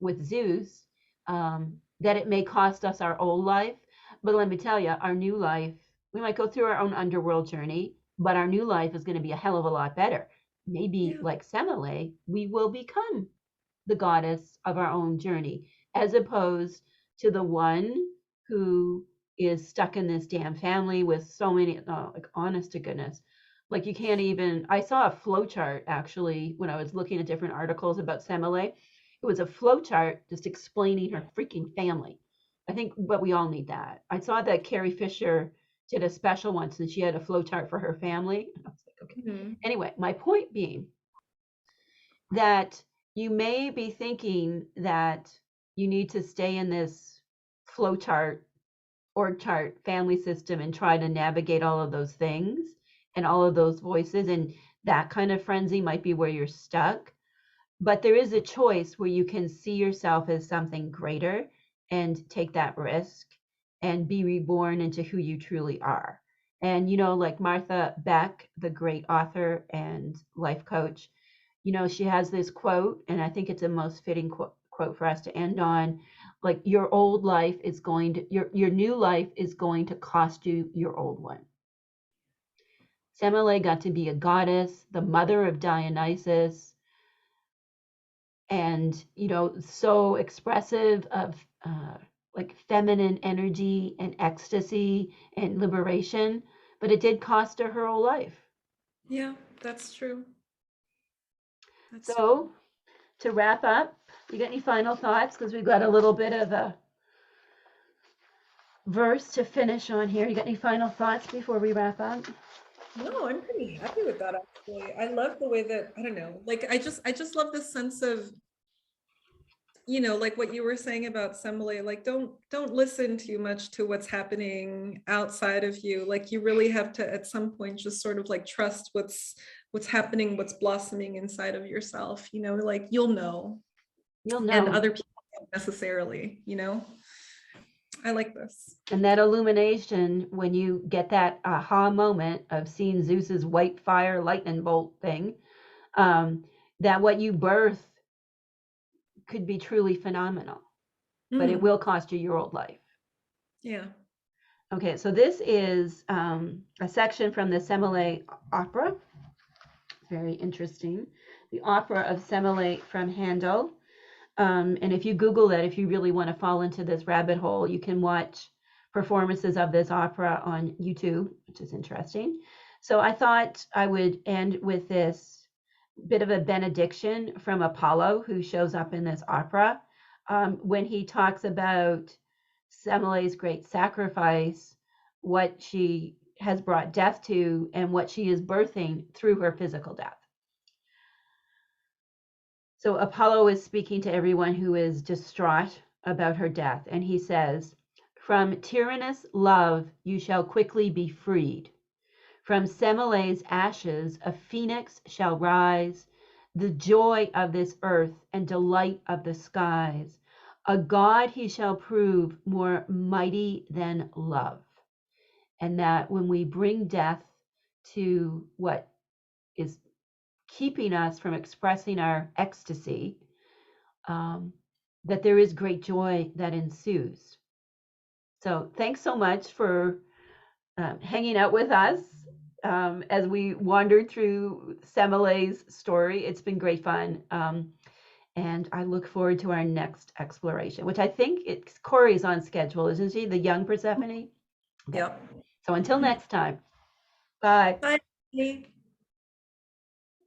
with Zeus, that it may cost us our old life. But let me tell you, our new life, we might go through our own underworld journey, but our new life is going to be a hell of a lot better. Maybe Yeah. like Semele, we will become the goddess of our own journey, as opposed to the one who is stuck in this damn family with so many, oh, like honest to goodness. Like you can't even, I saw a flow chart actually when I was looking at different articles about Semele. It was a flow chart just explaining her freaking family. I think, but we all need that. I saw that Carrie Fisher did a special once and she had a flow chart for her family. I was like, okay. Mhm. Anyway, my point being that you may be thinking that you need to stay in this flow chart org chart family system and try to navigate all of those things and all of those voices, and that kind of frenzy might be where you're stuck. But there is a choice where you can see yourself as something greater and take that risk and be reborn into who you truly are. And, like Martha Beck, the great author and life coach, she has this quote, and I think it's a most fitting quote for us to end on. Like your old life is going to your new life is going to cost you your old one. Semele got to be a goddess, the mother of Dionysus, and so expressive of like feminine energy and ecstasy and liberation, but it did cost her her whole life. Yeah, that's true. That's true. So to wrap up, you got any final thoughts, because we've got a little bit of a verse to finish on here. You got any final thoughts before we wrap up? No, I'm pretty happy with that actually. I love the way that, I don't know, like I just love this sense of, like what you were saying about Semele, like don't listen too much to what's happening outside of you. Like you really have to at some point just sort of like trust what's happening, what's blossoming inside of yourself, like you'll know, You'll and know. other people don't necessarily. I like this. And that illumination, when you get that aha moment of seeing Zeus's white fire lightning bolt thing, um, that what you birth could be truly phenomenal, but it Mm, will cost you your old life. yeah. Okay, so this is a section from the Semele opera. Very interesting. The opera of Semele from Handel. And if you Google that, if you really want to fall into this rabbit hole, you can watch performances of this opera on YouTube, which is interesting. So I thought I would end with this bit of a benediction from Apollo, who shows up in this opera, when he talks about Semele's great sacrifice, what she has brought death to, and what she is birthing through her physical death. So Apollo is speaking to everyone who is distraught about her death, and he says, "From tyrannous love you shall quickly be freed. From Semele's ashes a phoenix shall rise, the joy of this earth and delight of the skies. A God he shall prove more mighty than love. And that when we bring death to what is keeping us from expressing our ecstasy, that there is great joy that ensues. So thanks so much for hanging out with us as we wandered through Semele's story. It's been great fun. And I look forward to our next exploration, which I think Corey's on schedule, isn't she? The young Persephone? Okay. Yep. So until next time, bye. Bye.